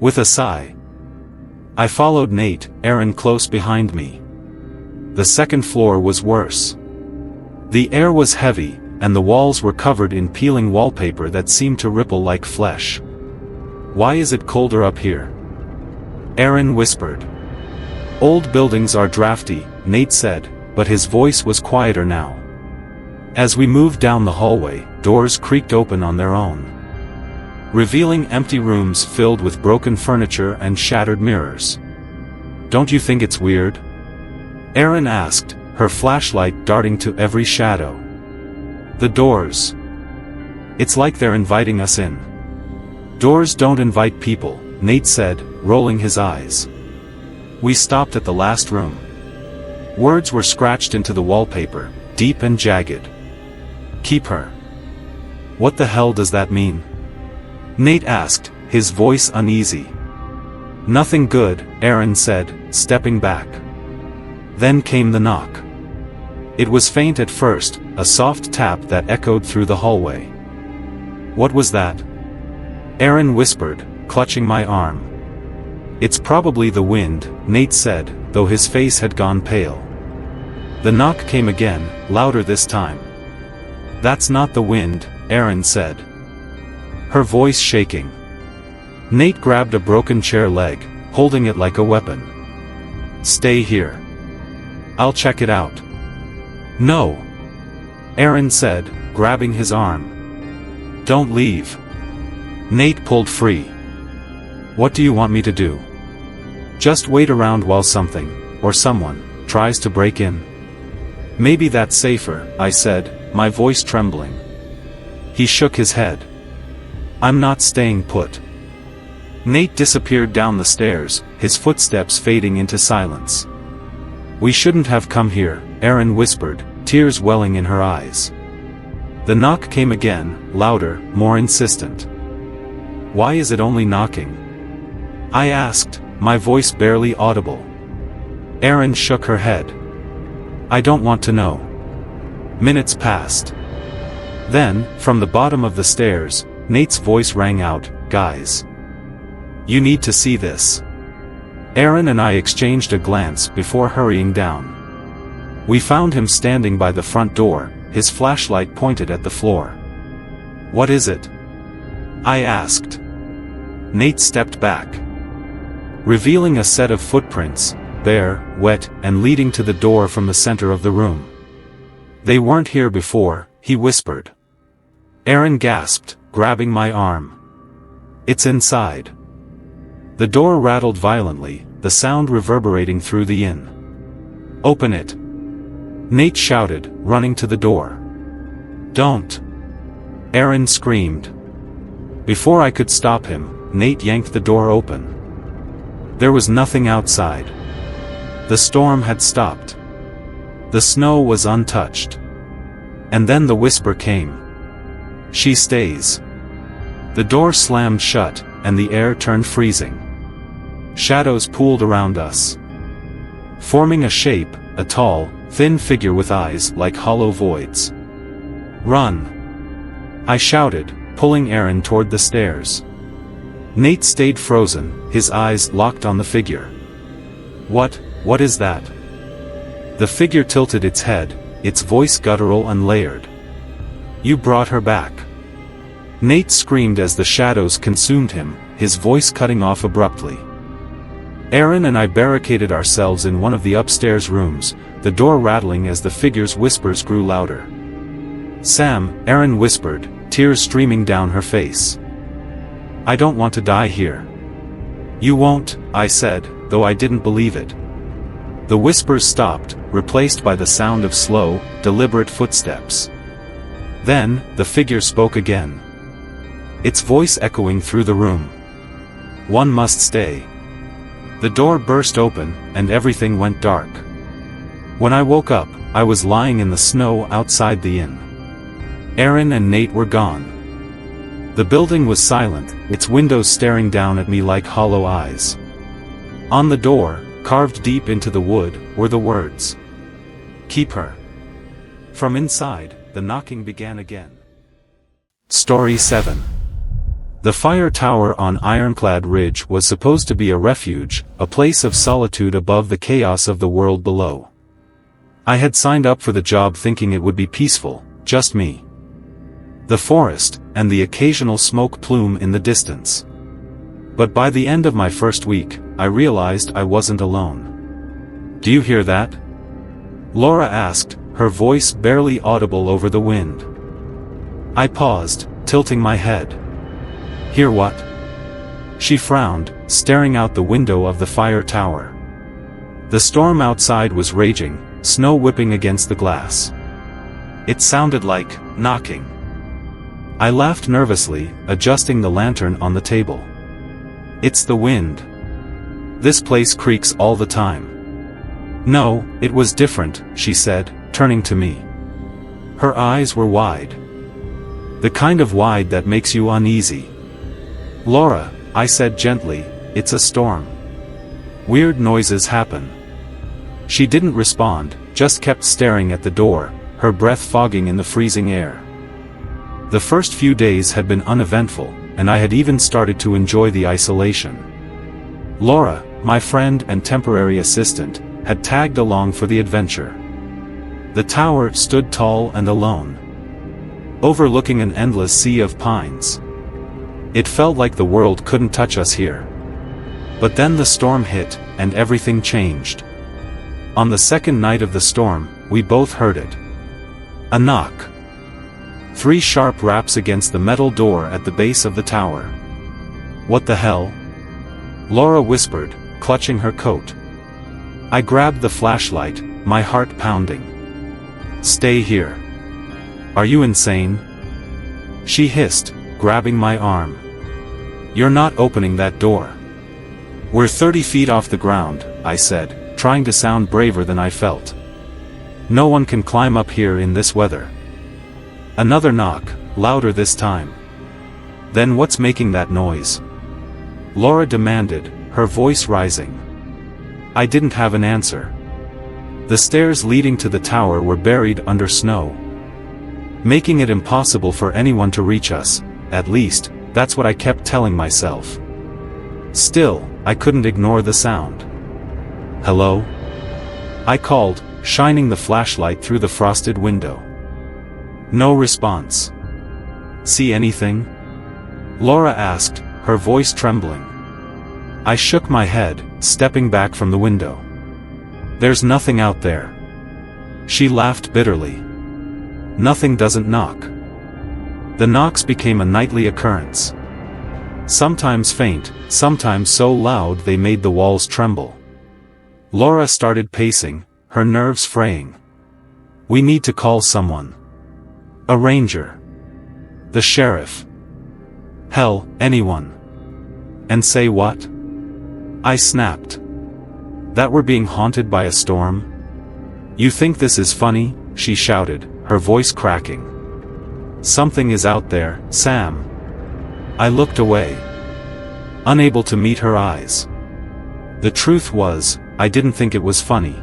With a sigh, I followed Nate, Erin close behind me. the second floor was worse. The air was heavy, and the walls were covered in peeling wallpaper that seemed to ripple like flesh. "Why is it colder up here?" Aaron whispered. "Old buildings are drafty," Nate said, but his voice was quieter now. As we moved down the hallway, doors creaked open on their own, revealing empty rooms filled with broken furniture and shattered mirrors. "Don't you think it's weird?" Erin asked, her flashlight darting to every shadow. "The doors. It's like they're inviting us in." "Doors don't invite people," Nate said, rolling his eyes. We stopped at the last room. Words were scratched into the wallpaper, deep and jagged. "Keep her." "What the hell does that mean?" Nate asked, his voice uneasy. "Nothing good," Aaron said, stepping back. Then came the knock. It was faint at first, a soft tap that echoed through the hallway. "What was that?" Aaron whispered, clutching my arm. "It's probably the wind," Nate said, though his face had gone pale. The knock came again, louder this time. "That's not the wind," Aaron said, her voice shaking. Nate grabbed a broken chair leg, holding it like a weapon. "Stay here. I'll check it out." "No," Aaron said, grabbing his arm. "Don't leave." Nate pulled free. "What do you want me to do?" "Just wait around while something, or someone, tries to break in." "Maybe that's safer," I said, my voice trembling. He shook his head. "I'm not staying put." Nate disappeared down the stairs, his footsteps fading into silence. "We shouldn't have come here," Aaron whispered, tears welling in her eyes. The knock came again, louder, more insistent. "Why is it only knocking?" I asked, my voice barely audible. Aaron shook her head. "I don't want to know." Minutes passed. Then, from the bottom of the stairs, Nate's voice rang out, "Guys. You need to see this." Aaron and I exchanged a glance before hurrying down. We found him standing by the front door, his flashlight pointed at the floor. "What is it?" I asked. Nate stepped back, revealing a set of footprints, bare, wet, and leading to the door from the center of the room. "They weren't here before," he whispered. Aaron gasped, grabbing my arm. "It's inside." The door rattled violently, the sound reverberating through the inn. "Open it!" Nate shouted, running to the door. "Don't!" Aaron screamed. Before I could stop him, Nate yanked the door open. There was nothing outside. The storm had stopped. The snow was untouched. And then the whisper came. "She stays." The door slammed shut, and the air turned freezing. Shadows pooled around us, forming a shape, a tall, thin figure with eyes like hollow voids. "Run!" I shouted, pulling Aaron toward the stairs. Nate stayed frozen, his eyes locked on the figure. What is that?" The figure tilted its head, its voice guttural and layered. "You brought her back." Nate screamed as the shadows consumed him, his voice cutting off abruptly. Aaron and I barricaded ourselves in one of the upstairs rooms, the door rattling as the figure's whispers grew louder. "Sam," Aaron whispered, tears streaming down her face. "I don't want to die here." "You won't," I said, though I didn't believe it. The whispers stopped, replaced by the sound of slow, deliberate footsteps. Then, the figure spoke again, its voice echoing through the room. "One must stay." The door burst open, and everything went dark. When I woke up, I was lying in the snow outside the inn. Aaron and Nate were gone. The building was silent, its windows staring down at me like hollow eyes. On the door, carved deep into the wood, were the words, "Keep her." From inside, the knocking began again. Story 7. The fire tower on Ironclad Ridge was supposed to be a refuge, a place of solitude above the chaos of the world below. I had signed up for the job thinking it would be peaceful, just me, the forest, and the occasional smoke plume in the distance. But by the end of my first week, I realized I wasn't alone. "Do you hear that?" Laura asked, her voice barely audible over the wind. I paused, tilting my head. "Hear what?" She frowned, staring out the window of the fire tower. The storm outside was raging, snow whipping against the glass. It sounded like knocking. I laughed nervously, adjusting the lantern on the table. "It's the wind. This place creaks all the time." "No, it was different," she said, turning to me. Her eyes were wide. The kind of wide that makes you uneasy. "Laura," I said gently, "it's a storm. Weird noises happen." She didn't respond, just kept staring at the door, her breath fogging in the freezing air. The first few days had been uneventful, and I had even started to enjoy the isolation. Laura, my friend and temporary assistant, had tagged along for the adventure. The tower stood tall and alone, overlooking an endless sea of pines. It felt like the world couldn't touch us here. But then the storm hit, and everything changed. On the second night of the storm, we both heard it. A knock. 3 sharp raps against the metal door at the base of the tower. "What the hell?" Laura whispered, clutching her coat. I grabbed the flashlight, my heart pounding. "Stay here. Are you insane?" She hissed, grabbing my arm. "You're not opening that door." "We're 30 feet off the ground," I said, trying to sound braver than I felt. "No one can climb up here in this weather." Another knock, louder this time. "Then what's making that noise?" Laura demanded, her voice rising. I didn't have an answer. The stairs leading to the tower were buried under snow, making it impossible for anyone to reach us. At least, that's what I kept telling myself. Still, I couldn't ignore the sound. "Hello?" I called, shining the flashlight through the frosted window. No response. "See anything?" Laura asked, her voice trembling. I shook my head, stepping back from the window. "There's nothing out there." She laughed bitterly. "Nothing doesn't knock." The knocks became a nightly occurrence. Sometimes faint, sometimes so loud they made the walls tremble. Laura started pacing, her nerves fraying. "We need to call someone. A ranger. The sheriff. Hell, anyone." "And say what?" I snapped. "That we're being haunted by a storm?" "You think this is funny?" she shouted, her voice cracking. "Something is out there, Sam." I looked away, unable to meet her eyes. The truth was, I didn't think it was funny.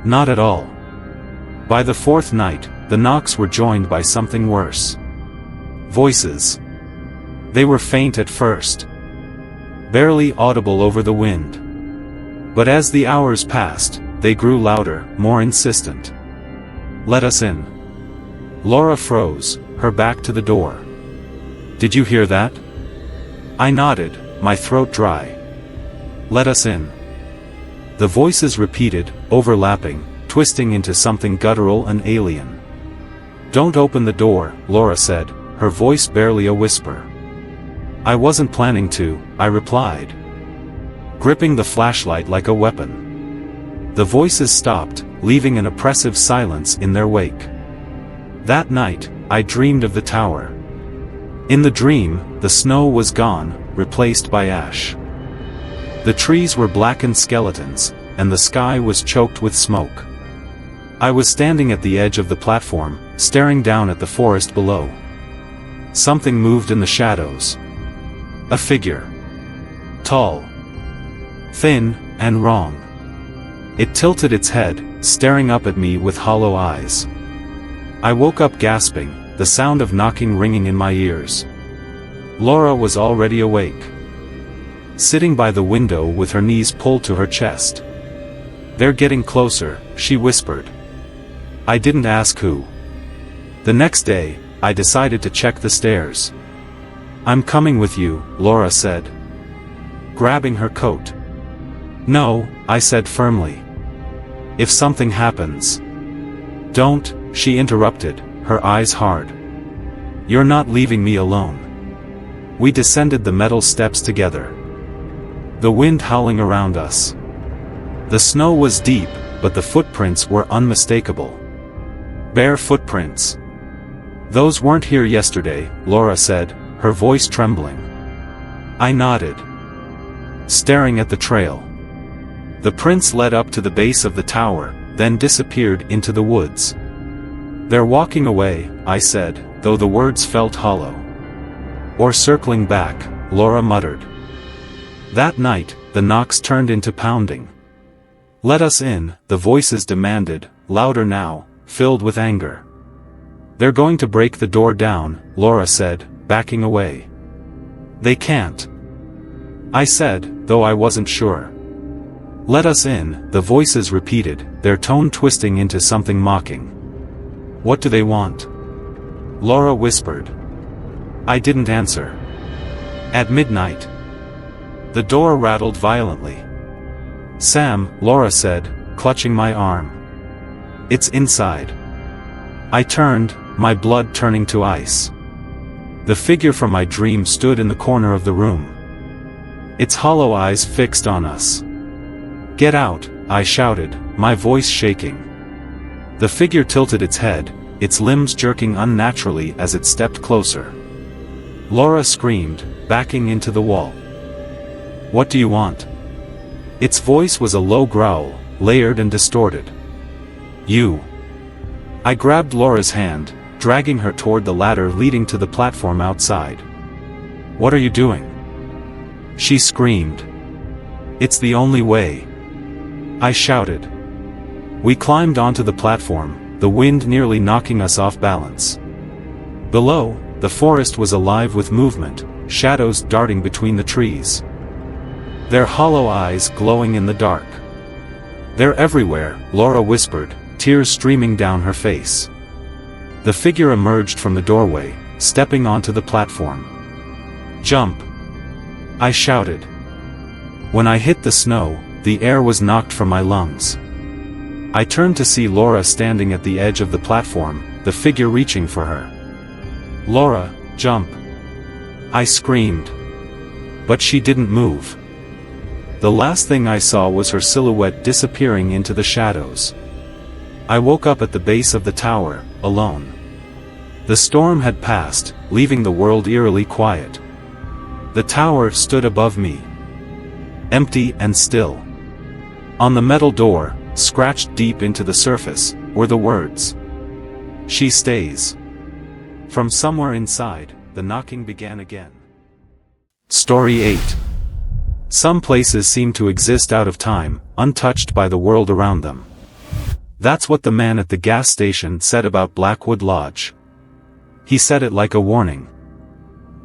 Not at all. By the 4th night, the knocks were joined by something worse. Voices. They were faint at first, barely audible over the wind. But as the hours passed, they grew louder, more insistent. "Let us in." Laura froze, her back to the door. "Did you hear that?" I nodded, my throat dry. "Let us in." The voices repeated, overlapping, twisting into something guttural and alien. "Don't open the door," Laura said, her voice barely a whisper. "I wasn't planning to," I replied, gripping the flashlight like a weapon. The voices stopped, leaving an oppressive silence in their wake. That night, I dreamed of the tower. In the dream, the snow was gone, replaced by ash. The trees were blackened skeletons, and the sky was choked with smoke. I was standing at the edge of the platform, staring down at the forest below. Something moved in the shadows. A figure. Tall. Thin, and wrong. It tilted its head, staring up at me with hollow eyes. I woke up gasping, the sound of knocking ringing in my ears. Laura was already awake, sitting by the window with her knees pulled to her chest. "They're getting closer," she whispered, I didn't ask who. The next day, I decided to check the stairs. I'm coming with you, Laura said, grabbing her coat. No, I said firmly. If something happens. Don't, she interrupted, her eyes hard. You're not leaving me alone. We descended the metal steps together. The wind howling around us. The snow was deep, but the footprints were unmistakable. Bare footprints. Those weren't here yesterday, Laura said, her voice trembling. I nodded, staring at the trail. The prints led up to the base of the tower, then disappeared into the woods. They're walking away, I said, though the words felt hollow. Or circling back, Laura muttered. That night, the knocks turned into pounding. Let us in, the voices demanded, louder now, filled with anger. They're going to break the door down, Laura said, backing away. They can't. I said, though I wasn't sure. Let us in, the voices repeated, their tone twisting into something mocking. What do they want? Laura whispered. I didn't answer. At midnight. The door rattled violently. Sam, Laura said, clutching my arm. It's inside. I turned, my blood turning to ice. The figure from my dream stood in the corner of the room. Its hollow eyes fixed on us. Get out, I shouted, my voice shaking. The figure tilted its head, its limbs jerking unnaturally as it stepped closer. Laura screamed, backing into the wall. What do you want? Its voice was a low growl, layered and distorted. You. I grabbed Laura's hand, dragging her toward the ladder leading to the platform outside. What are you doing? She screamed. It's the only way. I shouted. We climbed onto the platform, the wind nearly knocking us off balance. Below, the forest was alive with movement, shadows darting between the trees. Their hollow eyes glowing in the dark. They're everywhere, Laura whispered, tears streaming down her face. The figure emerged from the doorway, stepping onto the platform. Jump! I shouted. When I hit the snow, the air was knocked from my lungs. I turned to see Laura standing at the edge of the platform, the figure reaching for her. Laura, jump! I screamed. But she didn't move. The last thing I saw was her silhouette disappearing into the shadows. I woke up at the base of the tower, alone. The storm had passed, leaving the world eerily quiet. The tower stood above me. Empty and still. On the metal door, scratched deep into the surface, were the words. She stays. From somewhere inside, the knocking began again. Story 8. Some places seem to exist out of time, untouched by the world around them. That's what the man at the gas station said about Blackwood Lodge. He said it like a warning.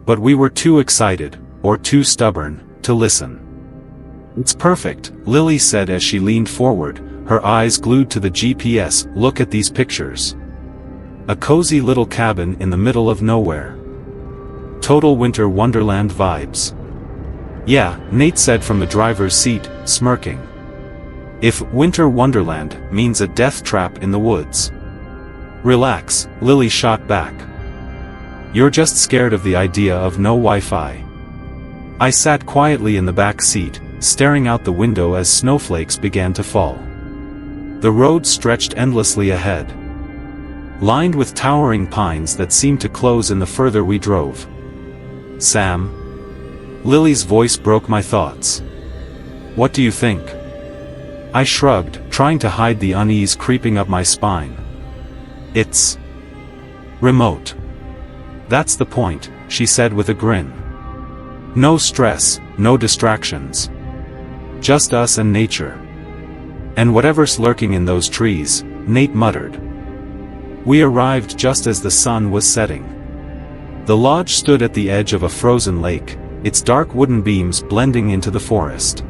But we were too excited, or too stubborn, to listen. It's perfect, Lily said as she leaned forward, her eyes glued to the GPS. Look at these pictures. A cozy little cabin in the middle of nowhere. Total winter wonderland vibes. Yeah, Nate said from the driver's seat, smirking. If winter wonderland means a death trap in the woods. Relax, Lily shot back. You're just scared of the idea of no Wi-Fi. I sat quietly in the back seat, staring out the window as snowflakes began to fall. The road stretched endlessly ahead, lined with towering pines that seemed to close in the further we drove. Sam? Lily's voice broke my thoughts. What do you think? I shrugged, trying to hide the unease creeping up my spine. It's remote. That's the point, she said with a grin. No stress, no distractions. Just us and nature. And whatever's lurking in those trees, Nate muttered. We arrived just as the sun was setting. The lodge stood at the edge of a frozen lake, its dark wooden beams blending into the forest.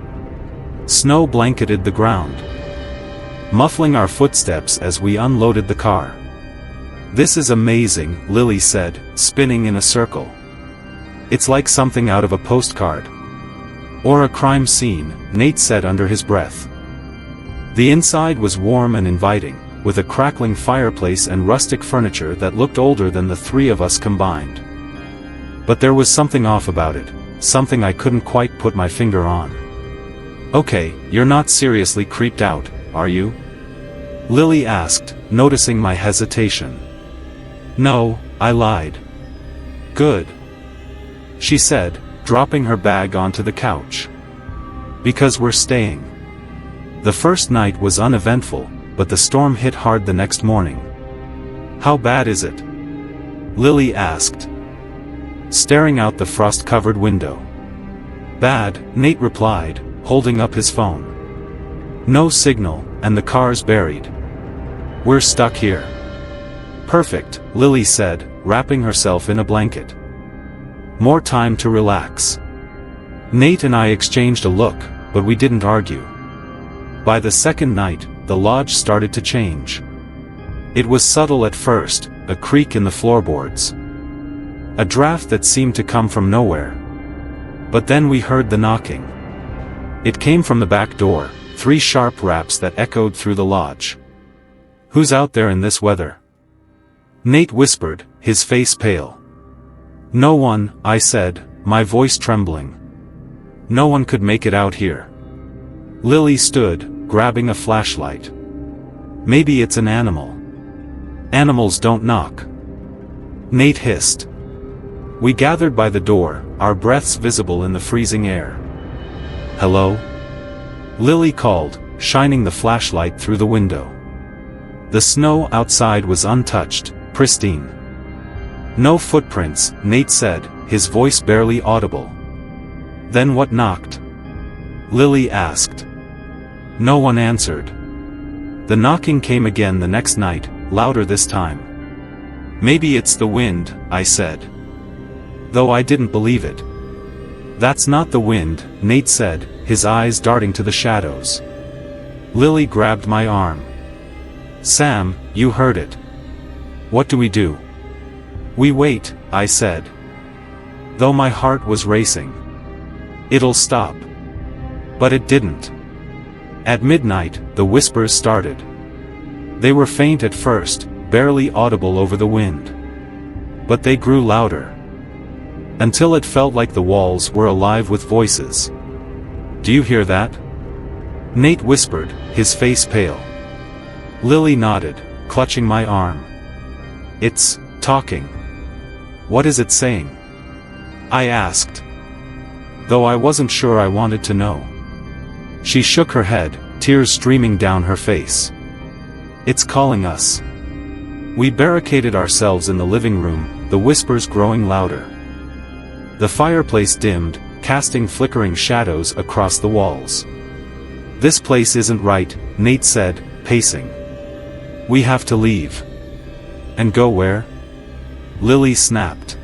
Snow blanketed the ground. muffling our footsteps as we unloaded the car. "This is amazing," Lily said, spinning in a circle. "It's like something out of a postcard." "Or a crime scene," Nate said under his breath. The inside was warm and inviting, with a crackling fireplace and rustic furniture that looked older than the three of us combined. But there was something off about it, something I couldn't quite put my finger on. "Okay, you're not seriously creeped out, are you?" Lily asked, noticing my hesitation. "No," I lied. "Good," she said, dropping her bag onto the couch. "Because we're staying." The first night was uneventful, but the storm hit hard the next morning. "How bad is it?" Lily asked, staring out the frost-covered window. "Bad," Nate replied, holding up his phone. "No signal, and the car's buried. We're stuck here." "Perfect," Lily said, wrapping herself in a blanket. "More time to relax." Nate and I exchanged a look, but we didn't argue. By the second night, the lodge started to change. It was subtle at first, a creak in the floorboards. A draft that seemed to come from nowhere. But then we heard the knocking. It came from the back door, 3 sharp raps that echoed through the lodge. "Who's out there in this weather?" Nate whispered, his face pale. "No one," I said, my voice trembling. "No one could make it out here." Lily stood, grabbing a flashlight. "Maybe it's an animal." "Animals don't knock," Nate hissed. We gathered by the door, our breaths visible in the freezing air. "Hello?" Lily called, shining the flashlight through the window. The snow outside was untouched, pristine. "No footprints," Nate said, his voice barely audible. "Then what knocked?" Lily asked. No one answered. The knocking came again the next night, louder this time. "Maybe it's the wind," I said. Though I didn't believe it. "That's not the wind," Nate said, his eyes darting to the shadows. Lily grabbed my arm. "Sam, you heard it. What do we do?" "We wait," I said. Though my heart was racing. "It'll stop." But it didn't. At midnight, the whispers started. They were faint at first, barely audible over the wind. But they grew louder. Until it felt like the walls were alive with voices. "Do you hear that?" Nate whispered, his face pale. Lily nodded, clutching my arm. "It's talking." "What is it saying?" I asked. Though I wasn't sure I wanted to know. She shook her head, tears streaming down her face. "It's calling us." We barricaded ourselves in the living room, the whispers growing louder. The fireplace dimmed, casting flickering shadows across the walls. "This place isn't right," Nate said, pacing. "We have to leave." "And go where?" Lily snapped.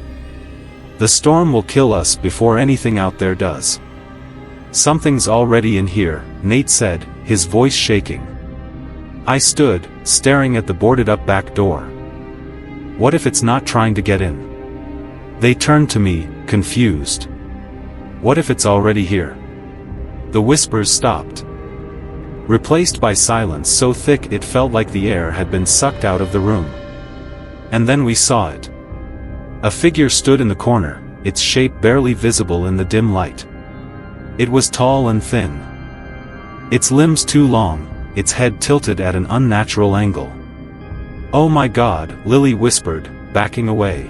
"The storm will kill us before anything out there does." "Something's already in here," Nate said, his voice shaking. I stood, staring at the boarded-up back door. What if it's not trying to get in? They turned to me, confused. What if it's already here? The whispers stopped. Replaced by silence so thick it felt like the air had been sucked out of the room. And then we saw it. A figure stood in the corner, its shape barely visible in the dim light. It was tall and thin. Its limbs too long, its head tilted at an unnatural angle. "Oh my God," Lily whispered, backing away.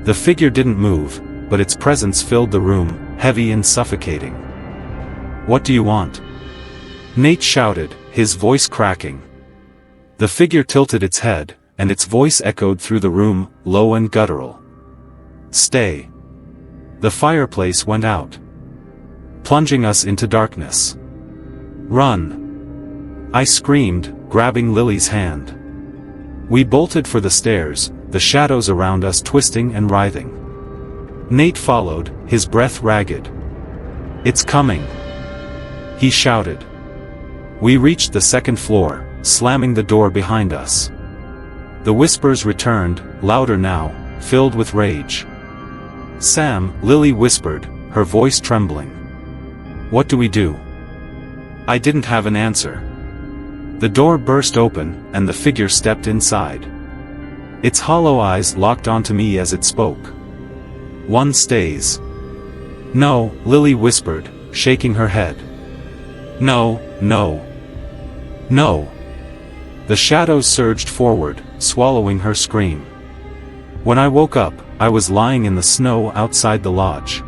The figure didn't move, but its presence filled the room, heavy and suffocating. "What do you want?" Nate shouted, his voice cracking. The figure tilted its head, and its voice echoed through the room, low and guttural. "Stay." The fireplace went out, plunging us into darkness. "Run!" I screamed, grabbing Lily's hand. We bolted for the stairs, the shadows around us twisting and writhing. Nate followed, his breath ragged. "It's coming!" he shouted. We reached the second floor, slamming the door behind us. The whispers returned, louder now, filled with rage. "Sam," Lily whispered, her voice trembling. "What do we do?" I didn't have an answer. The door burst open, and the figure stepped inside. Its hollow eyes locked onto me as it spoke. "One stays." "No," Lily whispered, shaking her head. "No, no. No." The shadows surged forward, swallowing her scream. When I woke up, I was lying in the snow outside the lodge.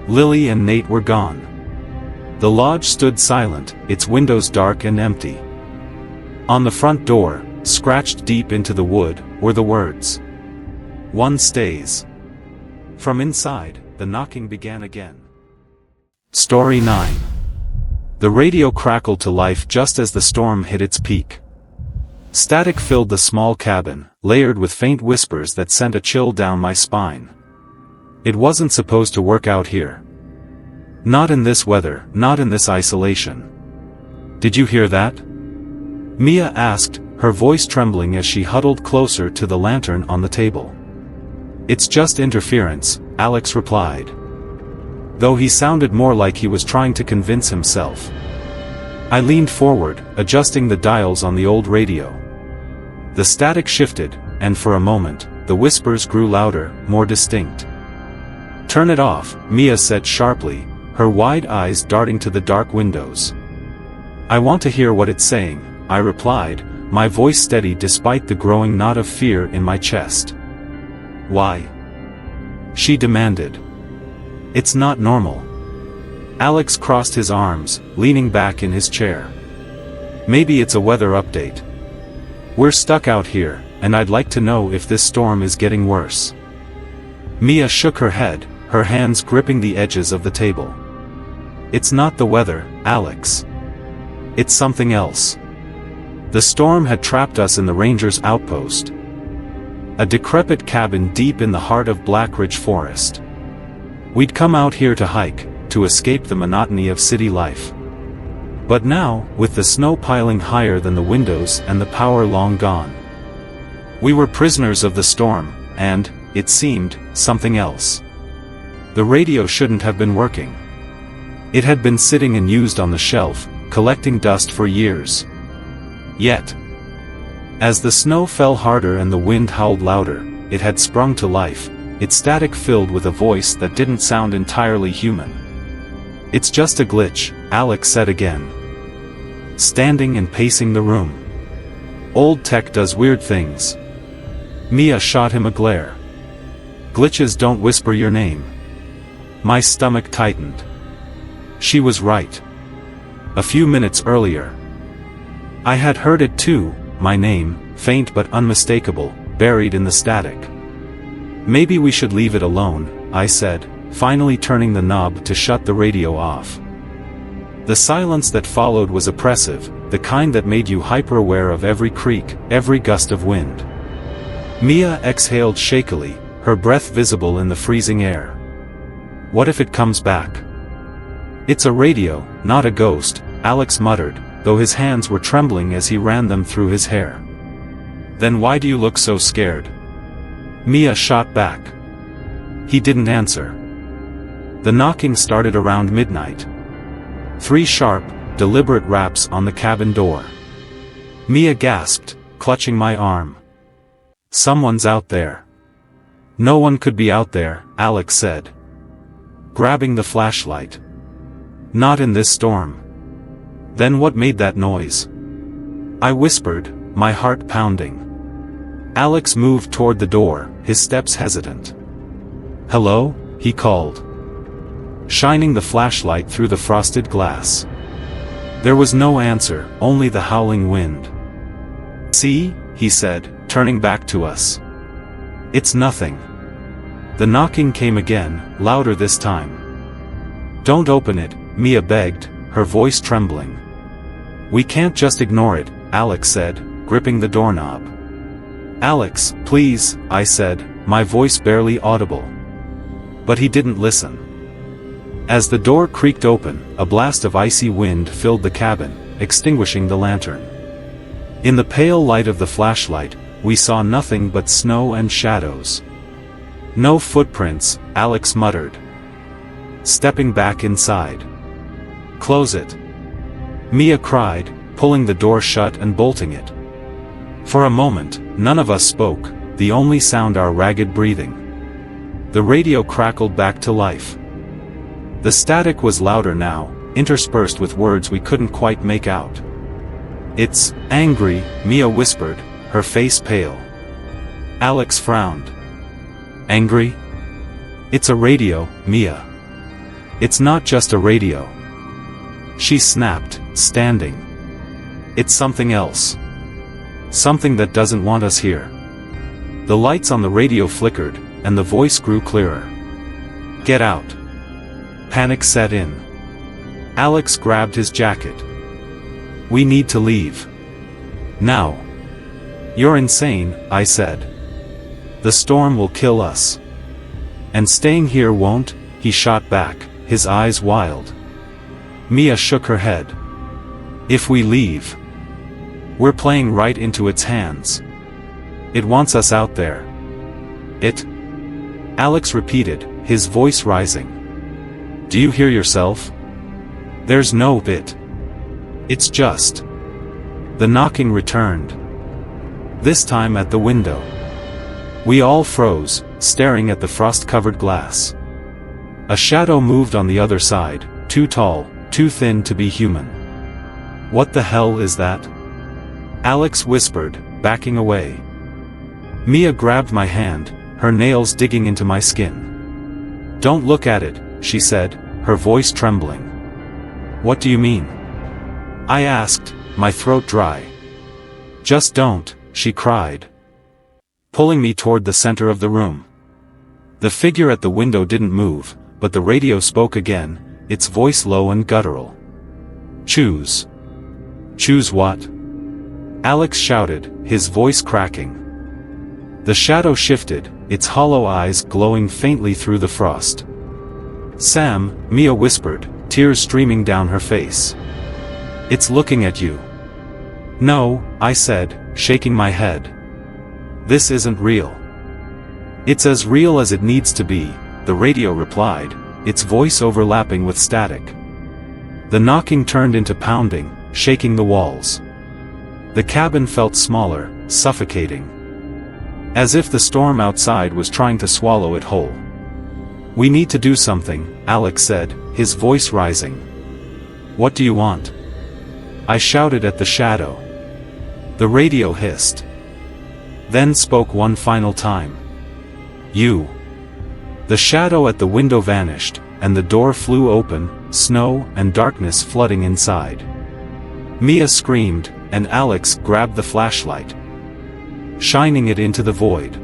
Lily and Nate were gone. The lodge stood silent, its windows dark and empty. On the front door, scratched deep into the wood, were the words, "One stays." From inside, the knocking began again. Story 9. The radio crackled to life just as the storm hit its peak. Static filled the small cabin, layered with faint whispers that sent a chill down my spine. It wasn't supposed to work out here. Not in this weather, not in this isolation. "Did you hear that?" Mia asked, her voice trembling as she huddled closer to the lantern on the table. "It's just interference," Alex replied. Though he sounded more like he was trying to convince himself. I leaned forward, adjusting the dials on the old radio. The static shifted, and for a moment, the whispers grew louder, more distinct. "Turn it off," Mia said sharply, her wide eyes darting to the dark windows. "I want to hear what it's saying," I replied, my voice steady despite the growing knot of fear in my chest. "Why?" she demanded. "It's not normal." Alex crossed his arms, leaning back in his chair. "Maybe it's a weather update. We're stuck out here, and I'd like to know if this storm is getting worse." Mia shook her head, her hands gripping the edges of the table. "It's not the weather, Alex. It's something else." The storm had trapped us in the Rangers' outpost. A decrepit cabin deep in the heart of Blackridge Forest. We'd come out here to hike, to escape the monotony of city life. But now, with the snow piling higher than the windows and the power long gone, we were prisoners of the storm, and, it seemed, something else. The radio shouldn't have been working. It had been sitting unused on the shelf, collecting dust for years. Yet, as the snow fell harder and the wind howled louder, it had sprung to life, its static filled with a voice that didn't sound entirely human. "It's just a glitch," Alex said again, standing and pacing the room. "Old tech does weird things." Mia shot him a glare. "Glitches don't whisper your name." My stomach tightened. She was right. A few minutes earlier, I had heard it too, my name, faint but unmistakable, buried in the static. "Maybe we should leave it alone," I said, finally turning the knob to shut the radio off. The silence that followed was oppressive, the kind that made you hyper-aware of every creak, every gust of wind. Mia exhaled shakily, her breath visible in the freezing air. "What if it comes back?" "It's a radio, not a ghost," Alex muttered, though his hands were trembling as he ran them through his hair. "Then why do you look so scared?" Mia shot back. He didn't answer. The knocking started around midnight. 3 sharp, deliberate raps on the cabin door. Mia gasped, clutching my arm. "Someone's out there." "No one could be out there," Alex said, grabbing the flashlight. "Not in this storm." "Then what made that noise?" I whispered, my heart pounding. Alex moved toward the door, his steps hesitant. "Hello?" he called, shining the flashlight through the frosted glass. There was no answer, only the howling wind. "See?" he said, turning back to us. "It's nothing." The knocking came again, louder this time. "Don't open it," Mia begged, her voice trembling. "We can't just ignore it," Alex said, gripping the doorknob. "Alex, please," I said, my voice barely audible. But he didn't listen. As the door creaked open, a blast of icy wind filled the cabin, extinguishing the lantern. In the pale light of the flashlight, we saw nothing but snow and shadows. "No footprints," Alex muttered, stepping back inside. "Close it," Mia cried, pulling the door shut and bolting it. For a moment, none of us spoke, the only sound our ragged breathing. The radio crackled back to life. The static was louder now, interspersed with words we couldn't quite make out. "It's angry," Mia whispered, her face pale. Alex frowned. "Angry? It's a radio, Mia. It's not just a radio," she snapped, standing. "It's something else. Something that doesn't want us here." The lights on the radio flickered, and the voice grew clearer. "Get out." Panic set in. Alex grabbed his jacket. "We need to leave. Now." "You're insane," I said. "The storm will kill us. And staying here won't," he shot back, his eyes wild. Mia shook her head. "If we leave, we're playing right into its hands. It wants us out there." "It?" Alex repeated, his voice rising. "Do you hear yourself? There's no it. It's just." The knocking returned. This time at the window. We all froze, staring at the frost-covered glass. A shadow moved on the other side, too tall, too thin to be human. "What the hell is that?" Alex whispered, backing away. Mia grabbed my hand, her nails digging into my skin. "Don't look at it," she said, her voice trembling. "What do you mean?" I asked, my throat dry. "Just don't," she cried, pulling me toward the center of the room. The figure at the window didn't move, but the radio spoke again, its voice low and guttural. "Choose." "Choose what?" Alex shouted, his voice cracking. The shadow shifted, its hollow eyes glowing faintly through the frost. "Sam," Mia whispered, tears streaming down her face. "It's looking at you." "No," I said, shaking my head. "This isn't real." "It's as real as it needs to be," the radio replied, its voice overlapping with static. The knocking turned into pounding, shaking the walls. The cabin felt smaller, suffocating. As if the storm outside was trying to swallow it whole. "We need to do something," Alex said, his voice rising. "What do you want?" I shouted at the shadow. The radio hissed. Then spoke one final time. "You." The shadow at the window vanished, and the door flew open, snow and darkness flooding inside. Mia screamed, and Alex grabbed the flashlight, shining it into the void.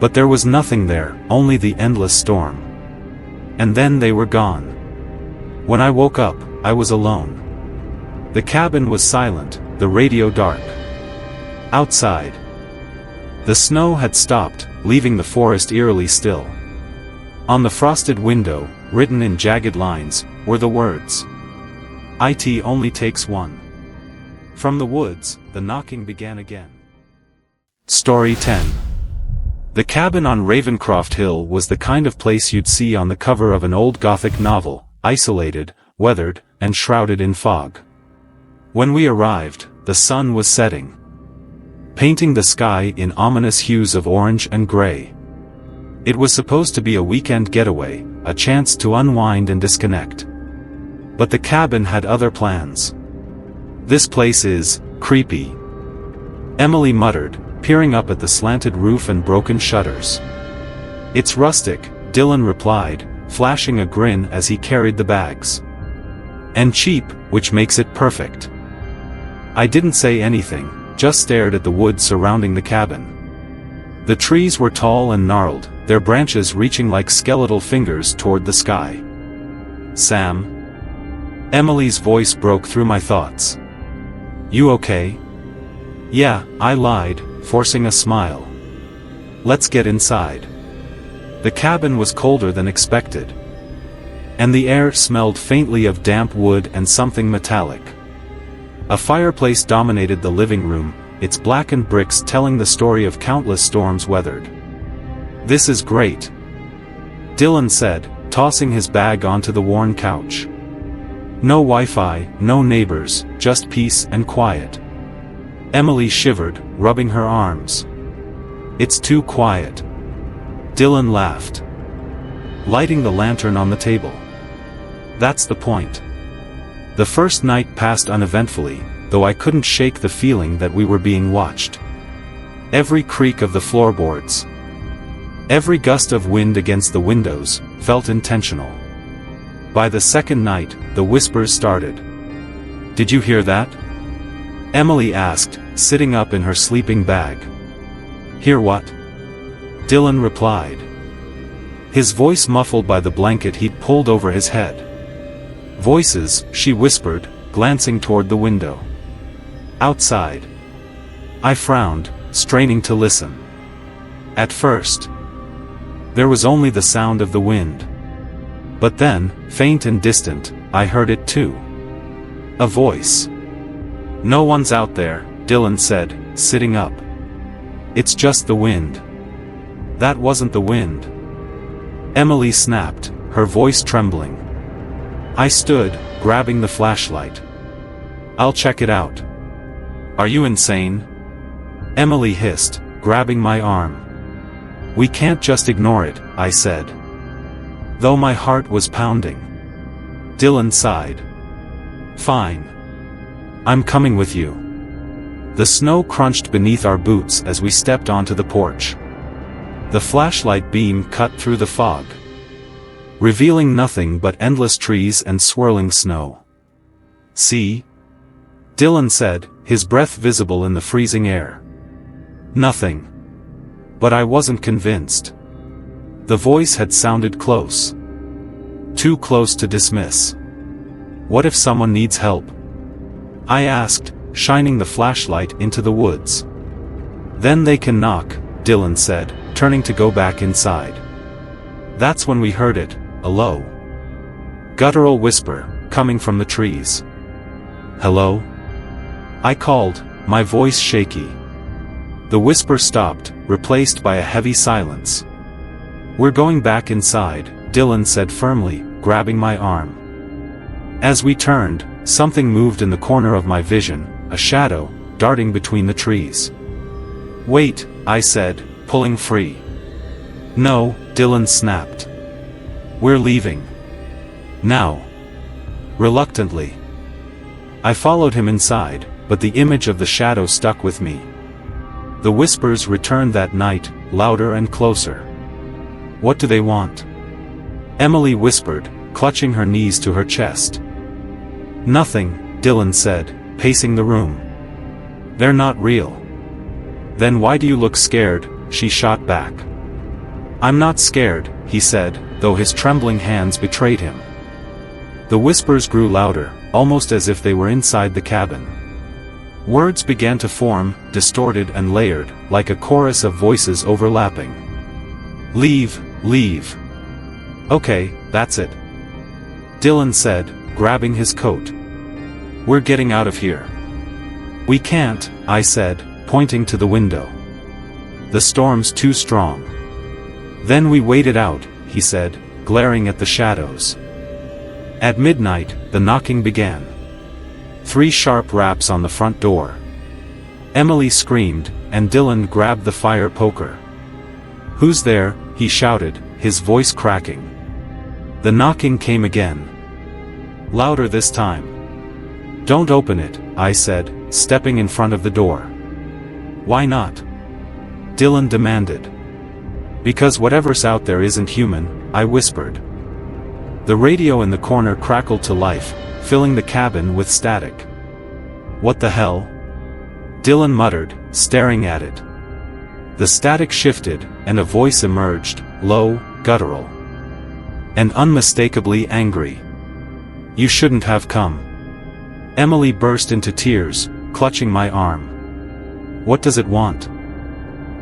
But there was nothing there, only the endless storm. And then they were gone. When I woke up, I was alone. The cabin was silent, the radio dark. Outside, the snow had stopped, leaving the forest eerily still. On the frosted window, written in jagged lines, were the words, "It only takes one." From the woods, the knocking began again. Story 10. The cabin on Ravencroft Hill was the kind of place you'd see on the cover of an old Gothic novel, isolated, weathered, and shrouded in fog. When we arrived, the sun was setting, painting the sky in ominous hues of orange and gray. It was supposed to be a weekend getaway, a chance to unwind and disconnect. But the cabin had other plans. "This place is creepy," Emily muttered, peering up at the slanted roof and broken shutters. "It's rustic," Dylan replied, flashing a grin as he carried the bags. "And cheap, which makes it perfect." I didn't say anything, just stared at the woods surrounding the cabin. The trees were tall and gnarled, their branches reaching like skeletal fingers toward the sky. "Sam?" Emily's voice broke through my thoughts. "You okay?" "Yeah," I lied, forcing a smile. "Let's get inside." The cabin was colder than expected. And the air smelled faintly of damp wood and something metallic. A fireplace dominated the living room, its blackened bricks telling the story of countless storms weathered. "This is great," Dylan said, tossing his bag onto the worn couch. "No Wi-Fi, no neighbors, just peace and quiet." Emily shivered, rubbing her arms. "It's too quiet." Dylan laughed, lighting the lantern on the table. "That's the point." The first night passed uneventfully, though I couldn't shake the feeling that we were being watched. Every creak of the floorboards, every gust of wind against the windows, felt intentional. By the second night, the whispers started. "Did you hear that?" Emily asked, sitting up in her sleeping bag. "Hear what?" Dylan replied, his voice muffled by the blanket he'd pulled over his head. "Voices," she whispered, glancing toward the window. "Outside." I frowned, straining to listen. At first, there was only the sound of the wind. But then, faint and distant, I heard it too. A voice. "No one's out there," Dylan said, sitting up. "It's just the wind." "That wasn't the wind," Emily snapped, her voice trembling. I stood, grabbing the flashlight. "I'll check it out." "Are you insane?" Emily hissed, grabbing my arm. "We can't just ignore it," I said, though my heart was pounding. Dylan sighed. "Fine. I'm coming with you." The snow crunched beneath our boots as we stepped onto the porch. The flashlight beam cut through the fog, revealing nothing but endless trees and swirling snow. "See?" Dylan said, his breath visible in the freezing air. "Nothing." But I wasn't convinced. The voice had sounded close. Too close to dismiss. "What if someone needs help?" I asked, shining the flashlight into the woods. "Then they can knock," Dylan said, turning to go back inside. That's when we heard it, a low, guttural whisper, coming from the trees. "Hello?" I called, my voice shaky. The whisper stopped, replaced by a heavy silence. "We're going back inside," Dylan said firmly, grabbing my arm. As we turned, something moved in the corner of my vision, a shadow, darting between the trees. "Wait," I said, pulling free. "No," Dylan snapped. "We're leaving. Now." Reluctantly, I followed him inside, but the image of the shadow stuck with me. The whispers returned that night, louder and closer. "What do they want?" Emily whispered, clutching her knees to her chest. "Nothing," Dylan said, pacing the room. "They're not real." "Then why do you look scared?" she shot back. "I'm not scared," he said, though his trembling hands betrayed him. The whispers grew louder, almost as if they were inside the cabin. Words began to form, distorted and layered, like a chorus of voices overlapping. "Leave, leave." "Okay, that's it," Dylan said, grabbing his coat. "We're getting out of here." "We can't," I said, pointing to the window. "The storm's too strong." "Then we wait it out," he said, glaring at the shadows. At midnight, the knocking began. 3 sharp raps on the front door. Emily screamed, and Dylan grabbed the fire poker. "Who's there?" he shouted, his voice cracking. The knocking came again. Louder this time. "Don't open it," I said, stepping in front of the door. "Why not?" Dylan demanded. "Because whatever's out there isn't human," I whispered. The radio in the corner crackled to life, filling the cabin with static. "What the hell?" Dylan muttered, staring at it. The static shifted, and a voice emerged, low, guttural, and unmistakably angry. "You shouldn't have come." Emily burst into tears, clutching my arm. "What does it want?"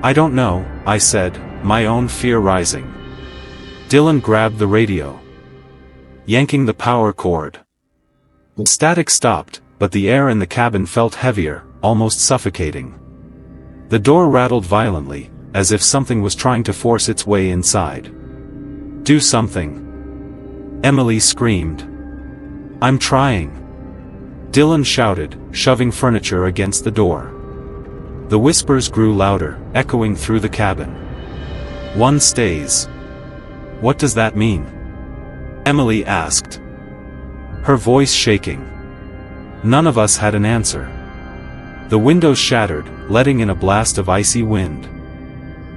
"I don't know," I said, my own fear rising. Dylan grabbed the radio, yanking the power cord. The static stopped, but the air in the cabin felt heavier, almost suffocating. The door rattled violently, as if something was trying to force its way inside. "Do something!" Emily screamed. "I'm trying!" Dylan shouted, shoving furniture against the door. The whispers grew louder, echoing through the cabin. "One stays." "What does that mean?" Emily asked, her voice shaking. None of us had an answer. The windows shattered, letting in a blast of icy wind.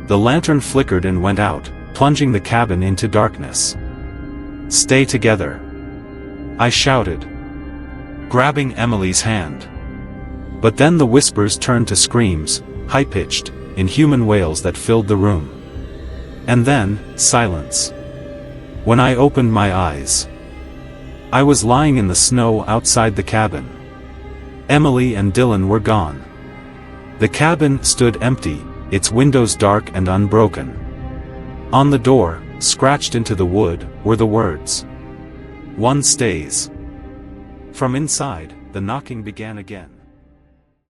The lantern flickered and went out, plunging the cabin into darkness. "Stay together," I shouted, grabbing Emily's hand. But then the whispers turned to screams, high-pitched, inhuman wails that filled the room. And then, silence. When I opened my eyes, I was lying in the snow outside the cabin. Emily and Dylan were gone. The cabin stood empty, its windows dark and unbroken. On the door, scratched into the wood, were the words, "One stays." From inside, the knocking began again.